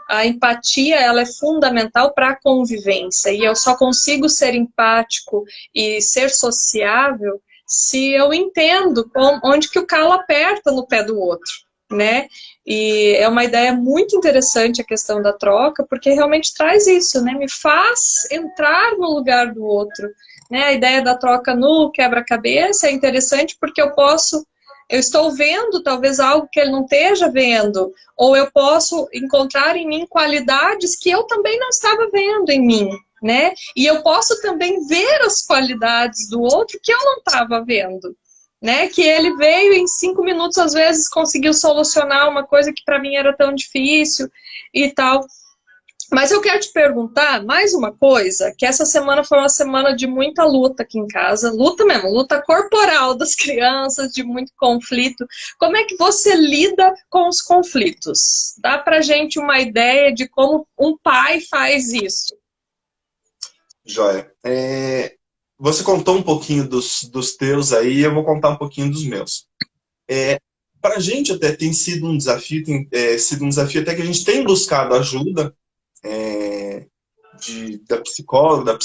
a empatia, ela é fundamental para a convivência, e eu só consigo ser empático e ser sociável se eu entendo onde que o calo aperta no pé do outro, né? E é uma ideia muito interessante a questão da troca, porque realmente traz isso, né? Me faz entrar no lugar do outro, né? A ideia da troca no quebra-cabeça é interessante porque eu estou vendo talvez algo que ele não esteja vendo, ou eu posso encontrar em mim qualidades que eu também não estava vendo em mim, né? E eu posso também ver as qualidades do outro que eu não estava vendo, né? Que ele veio em 5 minutos, às vezes, conseguiu solucionar uma coisa que para mim era tão difícil e tal. Mas eu quero te perguntar mais uma coisa, que essa semana foi uma semana de muita luta aqui em casa, luta mesmo, luta corporal das crianças, de muito conflito. Como é que você lida com os conflitos? Dá pra gente uma ideia de como um pai faz isso?
Joia. Você contou um pouquinho dos teus aí, eu vou contar um pouquinho dos meus. Para a gente até tem sido um desafio, até que a gente tem buscado ajuda da psicóloga, da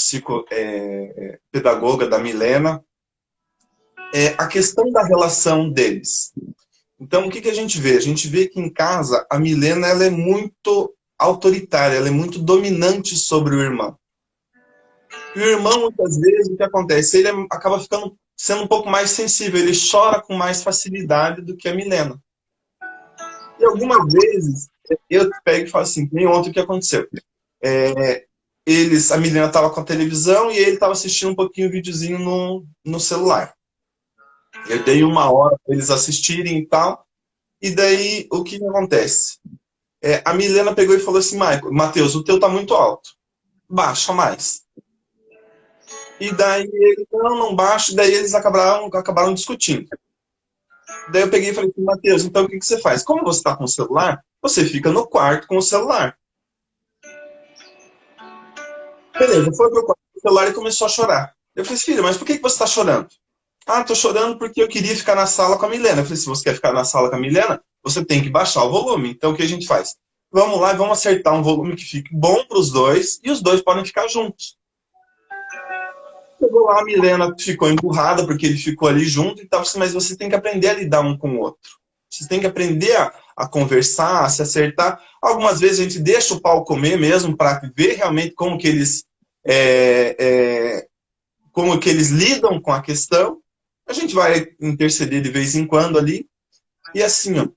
pedagoga, da Milena, a questão da relação deles. Então, o que a gente vê? A gente vê que em casa a Milena ela é muito autoritária, ela é muito dominante sobre o irmão. E o irmão, muitas vezes, o que acontece? Ele acaba sendo um pouco mais sensível, ele chora com mais facilidade do que a Milena. E algumas vezes, eu pego e falo assim, nem ontem o que aconteceu. A Milena estava com a televisão e ele estava assistindo um pouquinho o videozinho no celular. Eu dei 1 hora para eles assistirem e tal. E daí, o que acontece? A Milena pegou e falou assim, Matheus, o teu tá muito alto. Baixa mais. E daí ele, não baixa. Daí eles acabaram discutindo. Daí eu peguei e falei assim, Matheus, então o que você faz? Como você está com o celular, você fica no quarto com o celular. Beleza, foi pro quarto com o celular e começou a chorar. Eu falei assim, filha, mas por que você está chorando? Ah, tô chorando porque eu queria ficar na sala com a Milena. Eu falei, se você quer ficar na sala com a Milena, você tem que baixar o volume. Então, o que a gente faz? Vamos lá e vamos acertar um volume que fique bom para os dois e os dois podem ficar juntos. Chegou lá, a Milena ficou emburrada porque ele ficou ali junto e tal, mas você tem que aprender a lidar um com o outro. Você tem que aprender a conversar, a se acertar. Algumas vezes a gente deixa o pau comer mesmo para ver realmente como que eles lidam com a questão. A gente vai interceder de vez em quando ali. E assim, ó,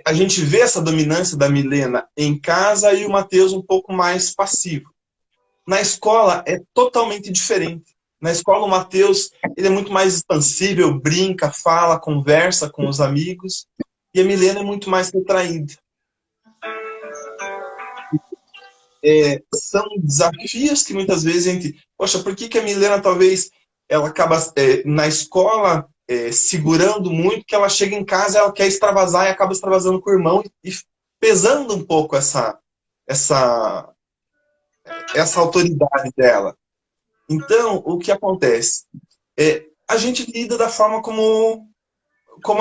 a gente vê essa dominância da Milena em casa e o Matheus um pouco mais passivo. Na escola é totalmente diferente. Na escola o Matheus ele é muito mais expansível, brinca, fala, conversa com os amigos. E a Milena é muito mais retraída. São desafios que muitas vezes a gente... Poxa, por que a Milena talvez ela acaba na escola segurando muito, que ela chega em casa ela quer extravasar e acaba extravasando com o irmão e pesando um pouco essa autoridade dela. Então, o que acontece? A gente lida da forma como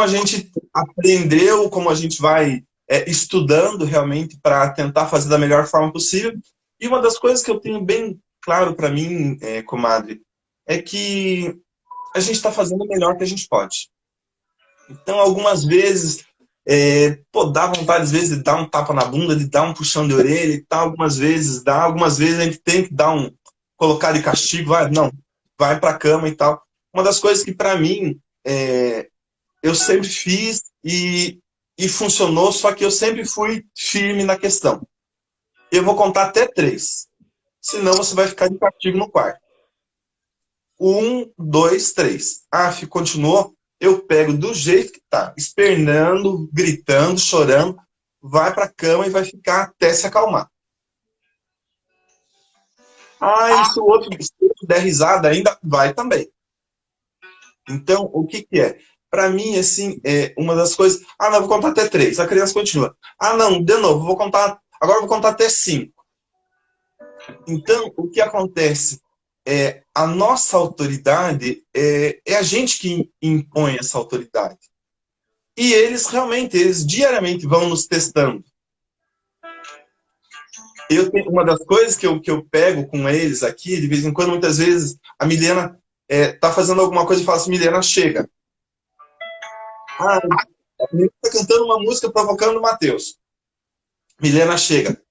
a gente aprendeu, como a gente vai estudando realmente para tentar fazer da melhor forma possível. E uma das coisas que eu tenho bem claro para mim, comadre, é que a gente está fazendo o melhor que a gente pode. Então, algumas vezes, dá vontade, às vezes, de dar um tapa na bunda, de dar um puxão de orelha e tal, algumas vezes a gente tem que colocar de castigo, vai para a cama e tal. Uma das coisas que, para mim, eu sempre fiz e funcionou, só que eu sempre fui firme na questão. Eu vou contar até 3, senão você vai ficar de castigo no quarto. 1, 2, 3. Ah, continuou? Eu pego do jeito que tá, espernando, gritando, chorando, vai pra cama e vai ficar até se acalmar. Ah, e se o outro der risada ainda, vai também. Então, o que é? Para mim, assim, uma das coisas... Ah, não, vou contar até 3. A criança continua. Ah, não, de novo, agora eu vou contar até 5. Então, o que acontece? A nossa autoridade é a gente que impõe essa autoridade. E eles diariamente vão nos testando. Uma das coisas que eu pego com eles aqui, de vez em quando, muitas vezes, a Milena tá fazendo alguma coisa e fala assim, Milena, chega. Ah, a Milena tá cantando uma música provocando o Matheus. Milena, chega.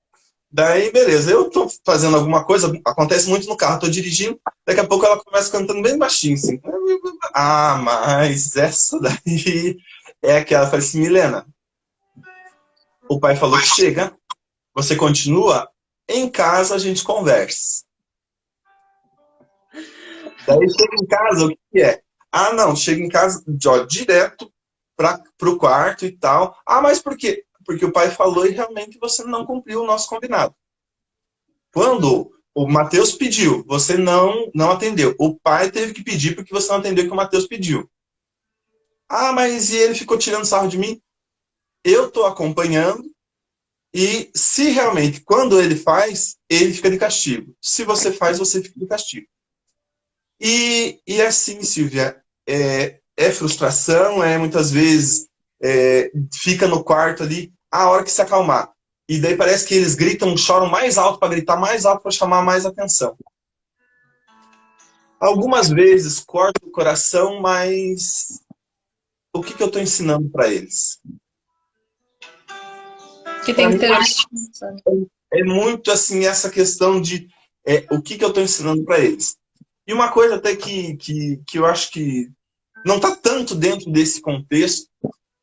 Daí, beleza, eu tô fazendo alguma coisa, acontece muito no carro, tô dirigindo, daqui a pouco ela começa cantando bem baixinho, assim. Ah, mas essa daí é aquela, fala assim, Milena, o pai falou que chega, você continua, em casa a gente conversa. Daí chega em casa, o que é? Ah, não, chega em casa, ó, direto pro quarto e tal. Ah, mas por quê? Porque o pai falou e realmente você não cumpriu o nosso combinado. Quando o Matheus pediu, você não atendeu. O pai teve que pedir porque você não atendeu o que o Matheus pediu. Ah, mas e ele ficou tirando sarro de mim? Eu estou acompanhando e se realmente, quando ele faz, ele fica de castigo. Se você faz, você fica de castigo. E assim, Silvia, frustração, muitas vezes fica no quarto ali, a hora que se acalmar. E daí parece que eles gritam, choram mais alto para gritar mais alto para chamar mais atenção. Algumas vezes corta o coração, mas o que eu estou ensinando para eles?
Que tem que ter...
É muito assim essa questão de o que eu estou ensinando para eles. E uma coisa até que eu acho que não está tanto dentro desse contexto,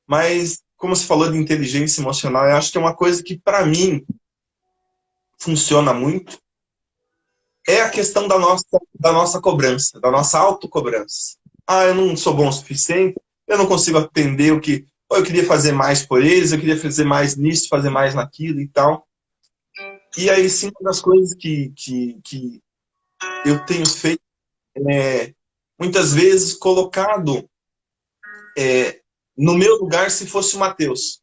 mas como você falou de inteligência emocional, eu acho que é uma coisa que para mim funciona muito, é a questão da nossa cobrança, da nossa autocobrança. Ah, eu não sou bom o suficiente, eu não consigo atender o que... eu queria fazer mais por eles, eu queria fazer mais nisso, fazer mais naquilo e tal. E aí, sim, uma das coisas que eu tenho feito muitas vezes colocado no meu lugar se fosse o Matheus.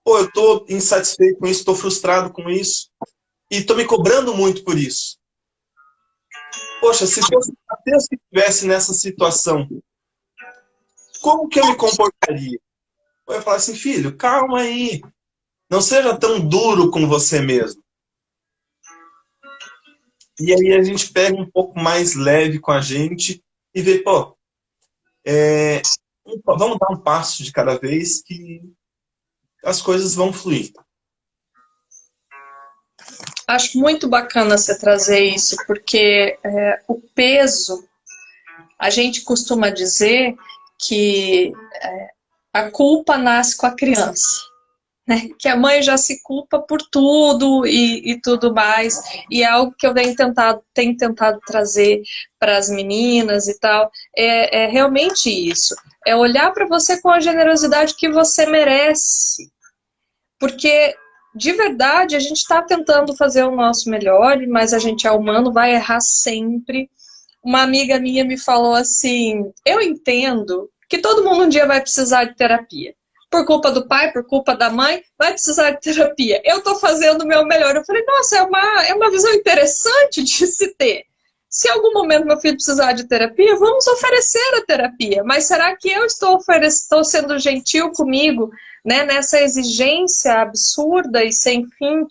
Eu estou insatisfeito com isso, estou frustrado com isso, e estou me cobrando muito por isso. Poxa, se fosse o Matheus que estivesse nessa situação, como que eu me comportaria? Eu ia falar assim, filho, calma aí, não seja tão duro com você mesmo. E aí a gente pega um pouco mais leve com a gente e vê, pô, vamos dar um passo de cada vez que as coisas vão fluir.
Acho muito bacana você trazer isso, porque o peso, a gente costuma dizer que a culpa nasce com a criança, né? Que a mãe já se culpa por tudo e tudo mais, e é algo que eu tenho tentado trazer para as meninas e tal, é realmente isso, é olhar para você com a generosidade que você merece, porque de verdade a gente está tentando fazer o nosso melhor, mas a gente é humano, vai errar sempre. Uma amiga minha me falou assim, eu entendo que todo mundo um dia vai precisar de terapia. Por culpa do pai, por culpa da mãe, vai precisar de terapia. Eu estou fazendo o meu melhor. Eu falei, nossa, é uma visão interessante de se ter. Se em algum momento meu filho precisar de terapia, vamos oferecer a terapia. Mas será que eu estou sendo gentil comigo, né, nessa exigência absurda e sem fim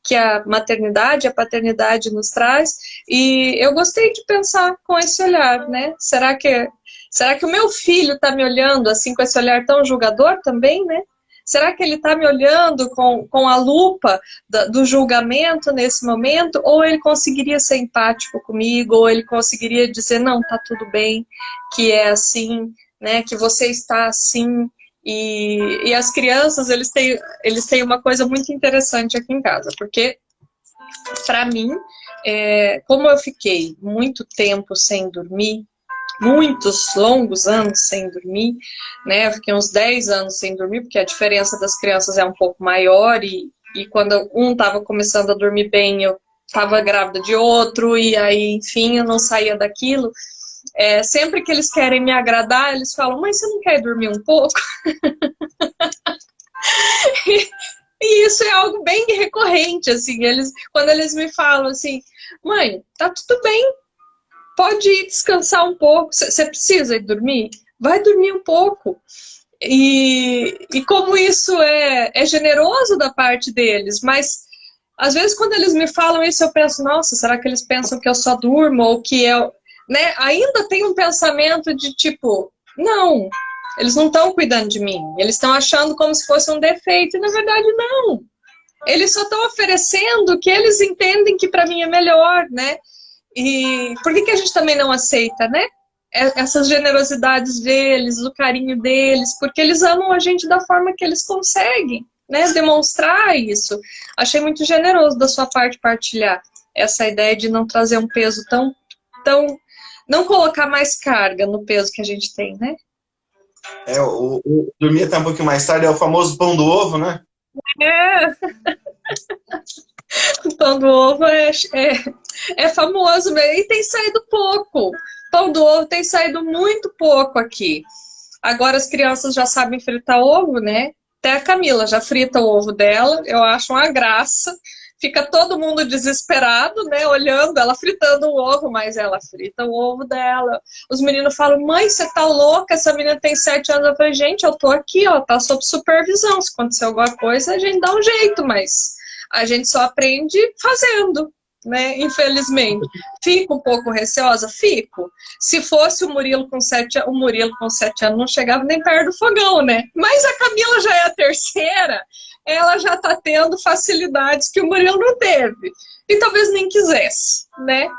que a maternidade, a paternidade nos traz? E eu gostei de pensar com esse olhar, né? Será que o meu filho está me olhando assim com esse olhar tão julgador também, né? Será que ele está me olhando com a lupa do julgamento nesse momento? Ou ele conseguiria ser empático comigo? Ou ele conseguiria dizer, não, tá tudo bem, que é assim, né? Que você está assim. E as crianças, eles têm uma coisa muito interessante aqui em casa, porque para mim, como eu fiquei muito tempo sem dormir, muitos longos anos sem dormir, né? Eu fiquei uns 10 anos sem dormir, porque a diferença das crianças é um pouco maior, e quando um estava começando a dormir bem, eu estava grávida de outro, e aí, enfim, eu não saía daquilo. Sempre que eles querem me agradar, eles falam, mas você não quer dormir um pouco? E isso é algo bem recorrente, assim, quando eles me falam assim, mãe, tá tudo bem, pode ir descansar um pouco, você precisa ir dormir? Vai dormir um pouco. E como isso é generoso da parte deles, mas às vezes quando eles me falam isso, eu penso, nossa, será que eles pensam que eu só durmo, ou que eu... Né? Ainda tem um pensamento de tipo, não, eles não estão cuidando de mim, eles estão achando como se fosse um defeito, e na verdade não. Eles só estão oferecendo o que eles entendem que para mim é melhor, né? E por que a gente também não aceita, né? Essas generosidades deles, o carinho deles, porque eles amam a gente da forma que eles conseguem, né? Demonstrar isso. Achei muito generoso da sua parte partilhar essa ideia de não trazer um peso tão não colocar mais carga no peso que a gente tem, né?
O dormir até um pouquinho mais tarde é o famoso pão do ovo, né?
O pão do ovo é famoso, e tem saído pouco. Pão do ovo tem saído muito pouco aqui. Agora as crianças já sabem fritar ovo, né? Até a Camila já frita o ovo dela, eu acho uma graça. Fica todo mundo desesperado, né? Olhando ela fritando o ovo, mas ela frita o ovo dela. Os meninos falam, mãe, você tá louca? Essa menina tem 7 anos. Eu falei, gente, eu tô aqui, ó, tá sob supervisão. Se acontecer alguma coisa, a gente dá um jeito, mas a gente só aprende fazendo, né? Infelizmente. Fico um pouco receosa? Fico. Se fosse o Murilo com 7 anos, não chegava nem perto do fogão, né? Mas a Camila já é a terceira, ela já tá tendo facilidades que o Murilo não teve. E talvez nem quisesse, né?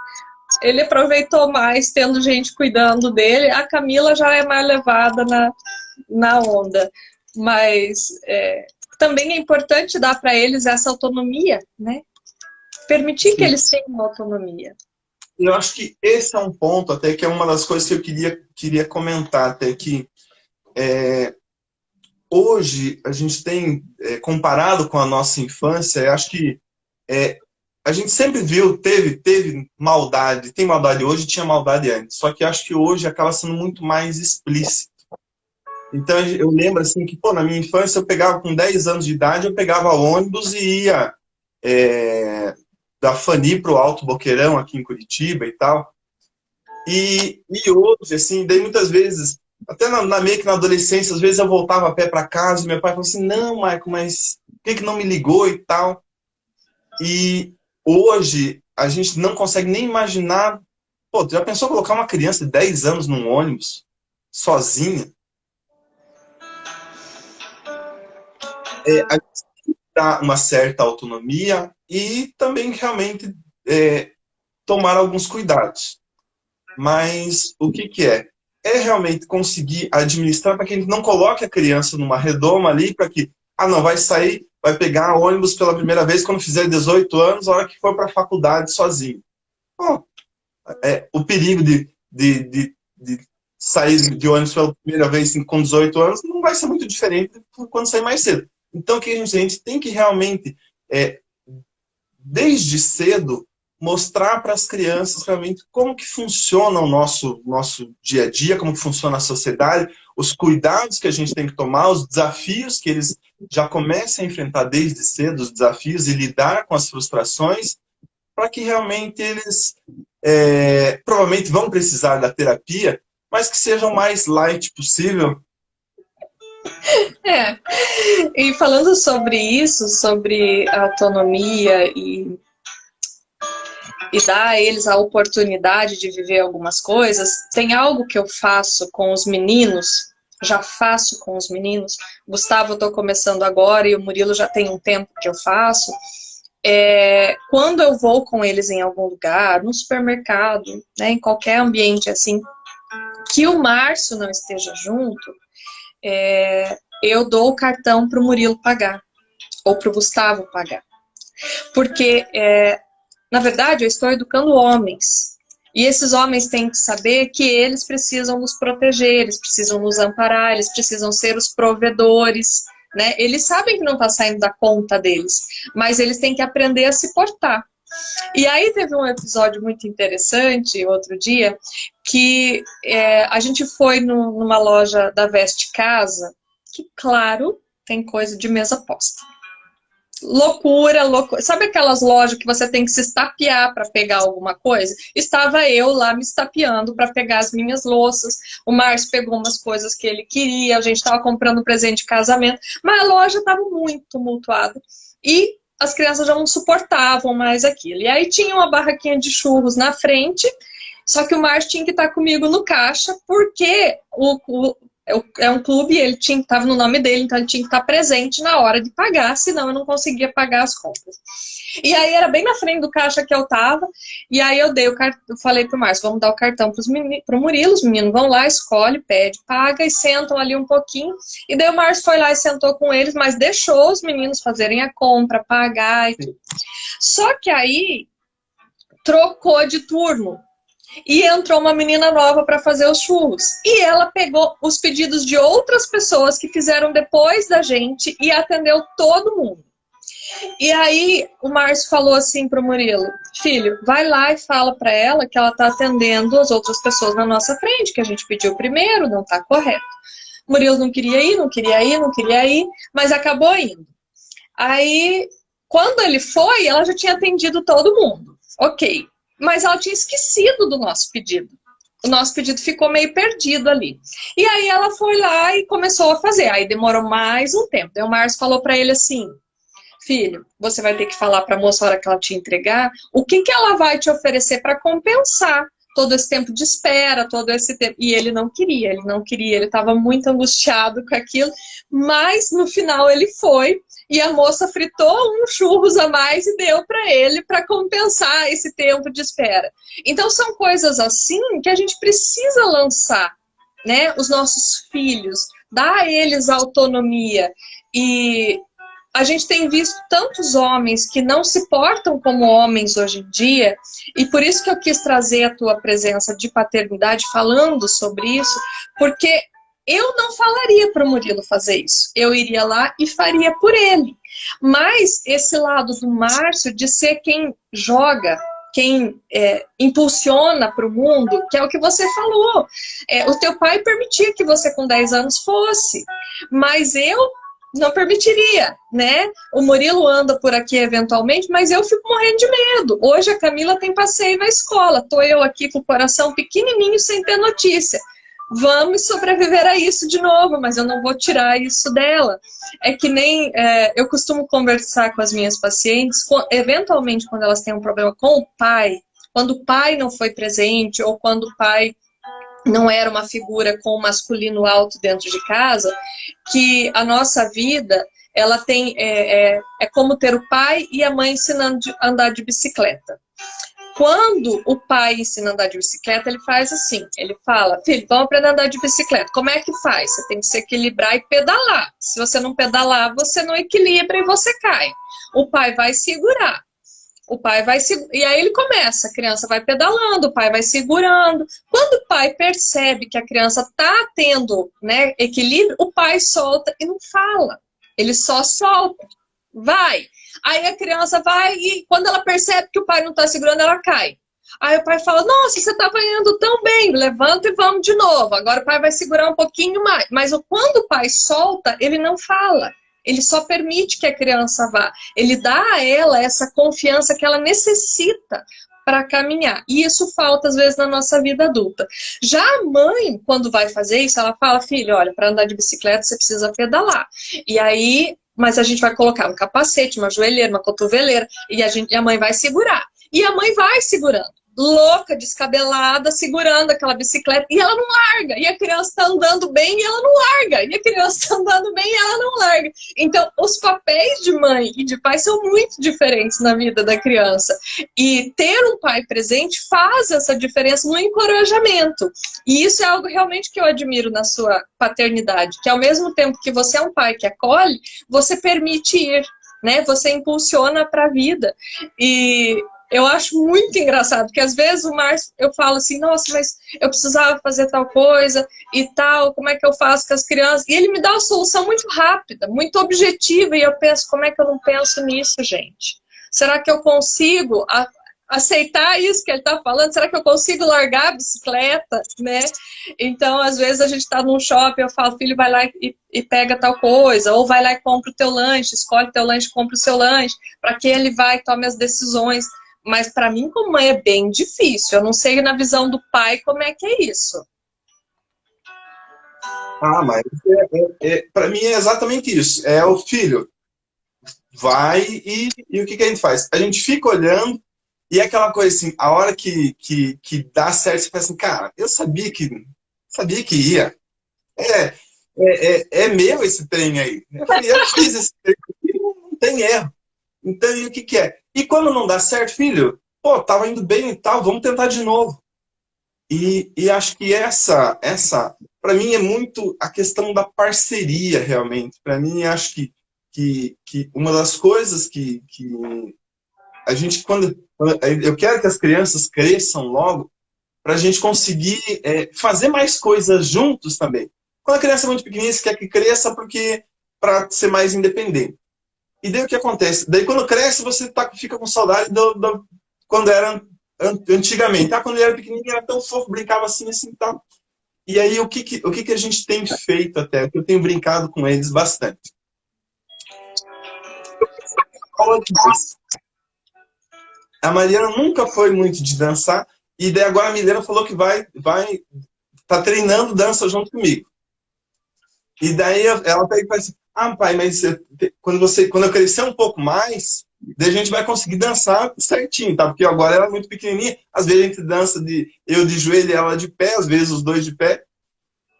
Ele aproveitou mais tendo gente cuidando dele. A Camila já é mais levada na onda. Mas também é importante dar para eles essa autonomia, né? Permitir Sim. que eles tenham autonomia.
Eu acho que esse é um ponto até que é uma das coisas que eu queria comentar, até que hoje a gente tem, comparado com a nossa infância, eu acho que a gente sempre viu, teve maldade, tem maldade hoje, tinha maldade antes, só que acho que hoje acaba sendo muito mais explícito. Então eu lembro assim que, pô, na minha infância eu pegava com 10 anos de idade, eu pegava ônibus e ia da Fani para o Alto Boqueirão, aqui em Curitiba e tal. E hoje, assim, daí muitas vezes Até meio que na adolescência, às vezes eu voltava a pé para casa e meu pai falou assim, não, Marco, mas por que não me ligou e tal? E hoje a gente não consegue nem imaginar. Pô, tu já pensou colocar uma criança de 10 anos num ônibus, sozinha? A gente dá uma certa autonomia e também realmente tomar alguns cuidados. Mas o que que é? É realmente conseguir administrar para que a gente não coloque a criança numa redoma ali para que, não, vai sair, vai pegar ônibus pela primeira vez quando fizer 18 anos, a hora que for para a faculdade sozinho. Bom, o perigo de sair de ônibus pela primeira vez com 18 anos não vai ser muito diferente quando sair mais cedo. Então, o que a gente tem que realmente, desde cedo, mostrar para as crianças realmente como que funciona o nosso dia a dia, como que funciona a sociedade, os cuidados que a gente tem que tomar, os desafios que eles já começam a enfrentar desde cedo, os desafios e lidar com as frustrações, para que realmente eles provavelmente vão precisar da terapia, mas que seja o mais light possível.
E falando sobre isso, sobre a autonomia e dar a eles a oportunidade de viver algumas coisas, tem algo que eu faço com os meninos, já faço com os meninos, Gustavo eu estou começando agora e o Murilo já tem um tempo que eu faço, quando eu vou com eles em algum lugar, no supermercado, né, em qualquer ambiente assim, que o Márcio não esteja junto, eu dou o cartão para o Murilo pagar, ou para o Gustavo pagar. Porque, na verdade, eu estou educando homens. E esses homens têm que saber que eles precisam nos proteger, eles precisam nos amparar, eles precisam ser os provedores, né? Eles sabem que não está saindo da conta deles, mas eles têm que aprender a se portar. E aí teve um episódio muito interessante, outro dia, que a gente foi numa loja da Veste Casa, que, claro, tem coisa de mesa posta. Loucura, loucura. Sabe aquelas lojas que você tem que se estapear para pegar alguma coisa? Estava eu lá me estapeando para pegar as minhas louças. O Márcio pegou umas coisas que ele queria, a gente estava comprando um presente de casamento, mas a loja estava muito tumultuada. E as crianças já não suportavam mais aquilo. E aí tinha uma barraquinha de churros na frente, só que o Márcio tinha que estar comigo no caixa, porque é um clube, ele estava no nome dele, então ele tinha que estar presente na hora de pagar, senão eu não conseguia pagar as contas. E aí era bem na frente do caixa que eu estava, e aí eu falei pro Márcio, vamos dar o cartão pro Murilo, os meninos vão lá, escolhe, pede, paga e sentam ali um pouquinho. E daí o Márcio foi lá e sentou com eles, mas deixou os meninos fazerem a compra, pagar e tudo. Só que aí trocou de turno. E entrou uma menina nova para fazer os churros. E ela pegou os pedidos de outras pessoas que fizeram depois da gente e atendeu todo mundo. E aí o Márcio falou assim pro Murilo, filho, vai lá e fala para ela que ela tá atendendo as outras pessoas na nossa frente, que a gente pediu primeiro, não tá correto. O Murilo não queria ir, mas acabou indo. Aí, quando ele foi, ela já tinha atendido todo mundo. Ok. Mas ela tinha esquecido do nosso pedido. O nosso pedido ficou meio perdido ali. E aí ela foi lá e começou a fazer. Aí demorou mais um tempo. Aí o Márcio falou para ele assim, filho, você vai ter que falar para a moça a hora que ela te entregar, o que ela vai te oferecer para compensar todo esse tempo de espera, todo esse tempo. E ele não queria, ele estava muito angustiado com aquilo, mas no final ele foi. E a moça fritou uns churros a mais e deu para ele para compensar esse tempo de espera. Então são coisas assim que a gente precisa lançar, né? Os nossos filhos, dar a eles autonomia. E a gente tem visto tantos homens que não se portam como homens hoje em dia, e por isso que eu quis trazer a tua presença de paternidade falando sobre isso, porque eu não falaria para o Murilo fazer isso. Eu iria lá e faria por ele. Mas esse lado do Márcio de ser quem joga, quem impulsiona para o mundo, que é o que você falou. O teu pai permitia que você com 10 anos fosse, mas eu não permitiria, né? O Murilo anda por aqui eventualmente, mas eu fico morrendo de medo. Hoje a Camila tem passeio na escola, tô eu aqui com o coração pequenininho sem ter notícia. vamos sobreviver a isso de novo, mas eu não vou tirar isso dela. É que nem eu costumo conversar com as minhas pacientes, eventualmente quando elas têm um problema com o pai, quando o pai não foi presente ou quando o pai não era uma figura com o masculino alto dentro de casa, que a nossa vida, ela tem é como ter o pai e a mãe ensinando a andar de bicicleta. Quando o pai ensina a andar de bicicleta, ele faz assim, ele fala, filho, vamos aprender a andar de bicicleta. Como é que faz? Você tem que se equilibrar e pedalar. Se você não pedalar, você não equilibra e você cai. O pai vai segurar. O pai vai e aí ele começa, a criança vai pedalando, o pai vai segurando. Quando o pai percebe que a criança está tendo, né, equilíbrio, o pai solta e não fala. Ele só solta. Vai. Aí a criança vai e quando ela percebe que o pai não está segurando, ela cai. Aí o pai fala, nossa, você estava indo tão bem, levanta e vamos de novo. Agora o pai vai segurar um pouquinho mais. Mas quando o pai solta, ele não fala. Ele só permite que a criança vá. Ele dá a ela essa confiança que ela necessita para caminhar. E isso falta, às vezes, na nossa vida adulta. Já a mãe, quando vai fazer isso, ela fala, filho, olha, para andar de bicicleta você precisa pedalar. E aí, mas a gente vai colocar um capacete, uma joelheira, uma cotoveleira, e a mãe vai segurar. E a mãe vai segurando. Louca, descabelada, segurando aquela bicicleta, e ela não larga, e a criança está andando bem e ela não larga, e a criança está andando bem e ela não larga. Então, os papéis de mãe e de pai são muito diferentes na vida da criança, e ter um pai presente faz essa diferença no encorajamento, e isso é algo realmente que eu admiro na sua paternidade, que ao mesmo tempo que você é um pai que acolhe, você permite ir, né? Você impulsiona para a vida, e eu acho muito engraçado, porque às vezes o Márcio, eu falo assim, nossa, mas eu precisava fazer tal coisa e tal, como é que eu faço com as crianças? E ele me dá uma solução muito rápida, muito objetiva, e eu penso, como é que eu não penso nisso, gente? Será que eu consigo aceitar isso que ele está falando? Será que eu consigo largar a bicicleta, né? Então, às vezes a gente está num shopping, eu falo, filho, vai lá e pega tal coisa, ou vai lá e compra o teu lanche, escolhe o teu lanche, compra o seu lanche, para que ele vai e tome as decisões. Mas para mim, como mãe, é bem difícil. Eu não sei na visão do pai como é que é isso.
Mas para mim é exatamente isso. É o filho, vai e o que a gente faz? A gente fica olhando e é aquela coisa assim, a hora que dá certo, você pensa assim, cara, eu sabia que ia. É meu esse trem aí. Eu fiz esse trem aqui, não tem erro. Então, e o que é? E quando não dá certo, filho, pô, tava indo bem e tal, vamos tentar de novo. E acho que essa para mim, é muito a questão da parceria, realmente. Para mim, acho que uma das coisas que a gente, eu quero que as crianças cresçam logo, para a gente conseguir fazer mais coisas juntos também. Quando a criança é muito pequenininha, você quer que cresça para ser mais independente. E daí o que acontece? Daí quando cresce, você fica com saudade quando era antigamente. Quando ele era pequenininho, era tão fofo, brincava assim, e tal. E aí o que a gente tem feito até? Eu tenho brincado com eles bastante. A Mariana nunca foi muito de dançar, e daí agora a Milena falou que tá treinando dança junto comigo. E daí ela pega e fala assim, pai, mas quando eu crescer um pouco mais, daí a gente vai conseguir dançar certinho, tá? Porque agora ela é muito pequenininha, às vezes a gente dança eu de joelho e ela de pé, às vezes os dois de pé.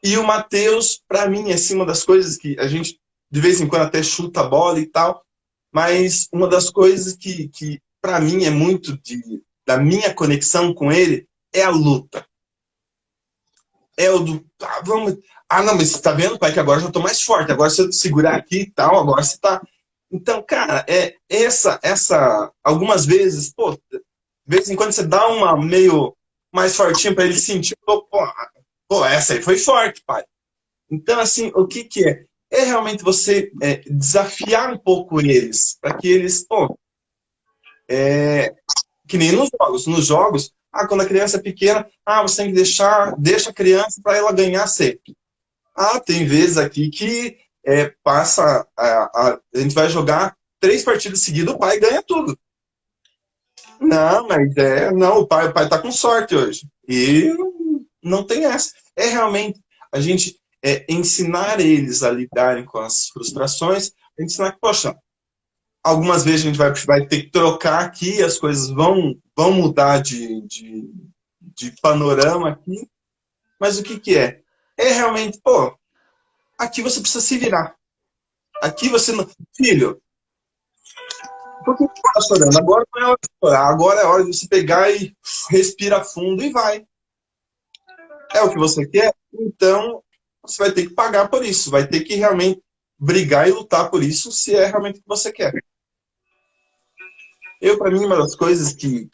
E o Matheus, pra mim, é assim, uma das coisas que a gente, de vez em quando, até chuta a bola e tal, mas uma das coisas que pra mim é muito da minha conexão com ele é a luta. É o do, vamos... não, mas você tá vendo, pai, que agora eu já tô mais forte, agora se eu segurar aqui e tal, agora você tá... Então, cara, algumas vezes, pô, de vez em quando você dá uma meio mais fortinha pra ele sentir, pô, essa aí foi forte, pai. Então, assim, o que é? É realmente você desafiar um pouco eles, para que eles, pô, que nem nos jogos. Nos jogos, quando a criança é pequena, você tem que deixa a criança para ela ganhar sempre. Tem vezes aqui que a gente vai jogar 3 partidas seguidas, o pai ganha tudo. Não, mas não, o pai tá com sorte hoje. E não tem essa. É realmente a gente ensinar eles a lidarem com as frustrações, ensinar que, poxa, algumas vezes a gente vai ter que trocar aqui, as coisas vão mudar de panorama aqui, mas o que que é? É realmente, pô, aqui você precisa se virar. Aqui você não... Filho, por que você está chorando? Agora não é hora de chorar, agora é hora de você pegar e respira fundo e vai. É o que você quer? Então, você vai ter que pagar por isso, vai ter que realmente brigar e lutar por isso, se é realmente o que você quer. Para mim, uma das coisas que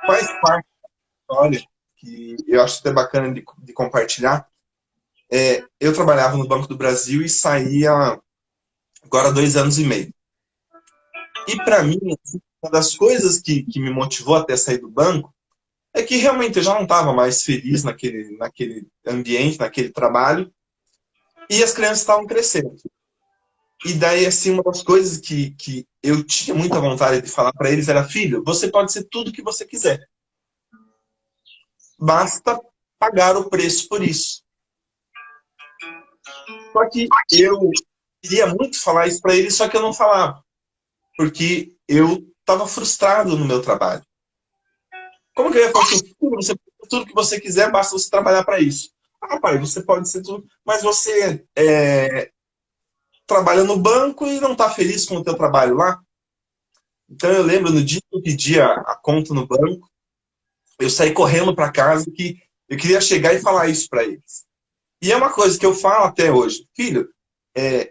faz parte da história, que eu acho até bacana de compartilhar, eu trabalhava no Banco do Brasil e saía agora há 2 anos e meio. E para mim, assim, uma das coisas que me motivou até sair do banco é que realmente eu já não estava mais feliz naquele ambiente, naquele trabalho, e as crianças estavam crescendo. E daí, assim, uma das coisas que eu tinha muita vontade de falar para eles era: filho, você pode ser tudo o que você quiser. Basta pagar o preço por isso. Só que eu queria muito falar isso para eles, só que eu não falava. Porque eu estava frustrado no meu trabalho. Como que eu ia falar assim: você pode ser tudo que você quiser, basta você trabalhar para isso? Ah, pai, você pode ser tudo, mas você trabalha no banco e não está feliz com o teu trabalho lá? Então eu lembro, no dia que eu pedi a conta no banco, eu saí correndo para casa que eu queria chegar e falar isso para eles. E é uma coisa que eu falo até hoje: filho,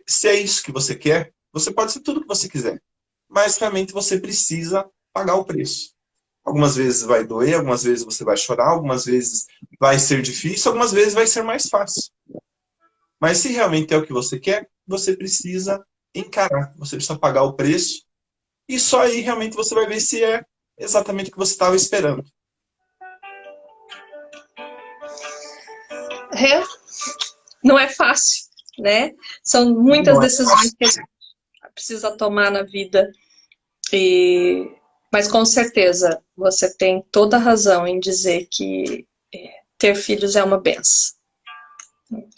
se é isso que você quer, você pode ser tudo que você quiser, mas realmente você precisa pagar o preço. Algumas vezes vai doer, algumas vezes você vai chorar, algumas vezes vai ser difícil, algumas vezes vai ser mais fácil. Mas se realmente é o que você quer, você precisa encarar, você precisa pagar o preço, e só aí realmente você vai ver se é exatamente o que você estava esperando.
Não é fácil, né? São muitas decisões que a gente precisa tomar na vida. Mas com certeza você tem toda a razão em dizer que ter filhos é uma benção.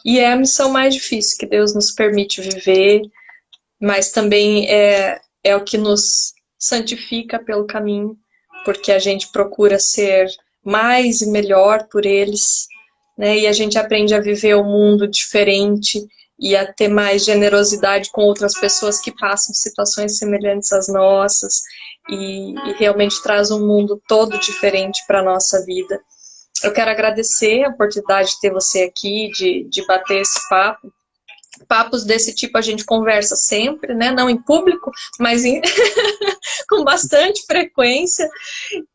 E é a missão mais difícil que Deus nos permite viver, mas também é o que nos santifica pelo caminho, porque a gente procura ser mais e melhor por eles, né? E a gente aprende a viver um mundo diferente e a ter mais generosidade com outras pessoas que passam situações semelhantes às nossas, e realmente traz um mundo todo diferente para a nossa vida. Eu quero agradecer a oportunidade de ter você aqui, de bater esse papo. Papos desse tipo a gente conversa sempre, né? Não em público, mas com bastante frequência.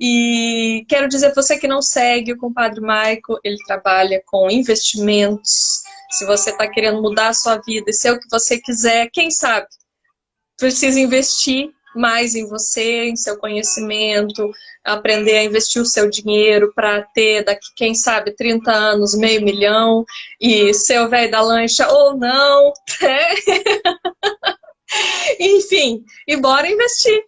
E quero dizer para você que não segue o compadre Maico, ele trabalha com investimentos. Se você está querendo mudar a sua vida e ser o que você quiser, quem sabe, precisa investir mais em você, em seu conhecimento, aprender a investir o seu dinheiro para ter daqui, quem sabe, 30 anos, $500 000 e ser o velho da lancha ou não. Enfim, e bora investir.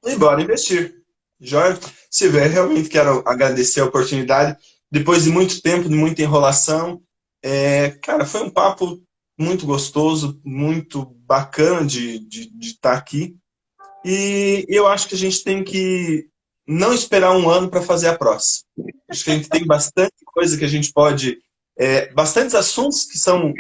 E bora investir. Joia? Silvério, realmente quero agradecer a oportunidade. Depois de muito tempo, de muita enrolação, cara, foi um papo muito gostoso, muito bacana de estar aqui. E eu acho que a gente tem que não esperar um ano para fazer a próxima. Acho que a gente tem bastante coisa que a gente pode... bastantes assuntos que são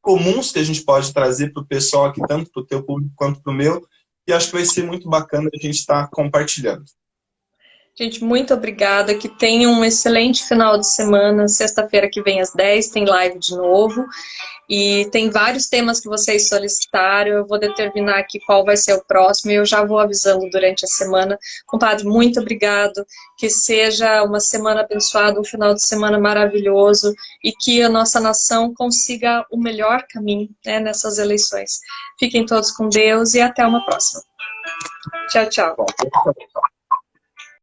comuns que a gente pode trazer para o pessoal aqui, tanto para o teu público quanto para o meu. E acho que vai ser muito bacana a gente estar compartilhando.
Gente, muito obrigada. Que tenham um excelente final de semana. Sexta-feira que vem às 10 tem live de novo. E tem vários temas que vocês solicitaram. Eu vou determinar aqui qual vai ser o próximo e eu já vou avisando durante a semana. Compadre, muito obrigado. Que seja uma semana abençoada, um final de semana maravilhoso e que a nossa nação consiga o melhor caminho, né, nessas eleições. Fiquem todos com Deus e até uma próxima. Tchau, tchau.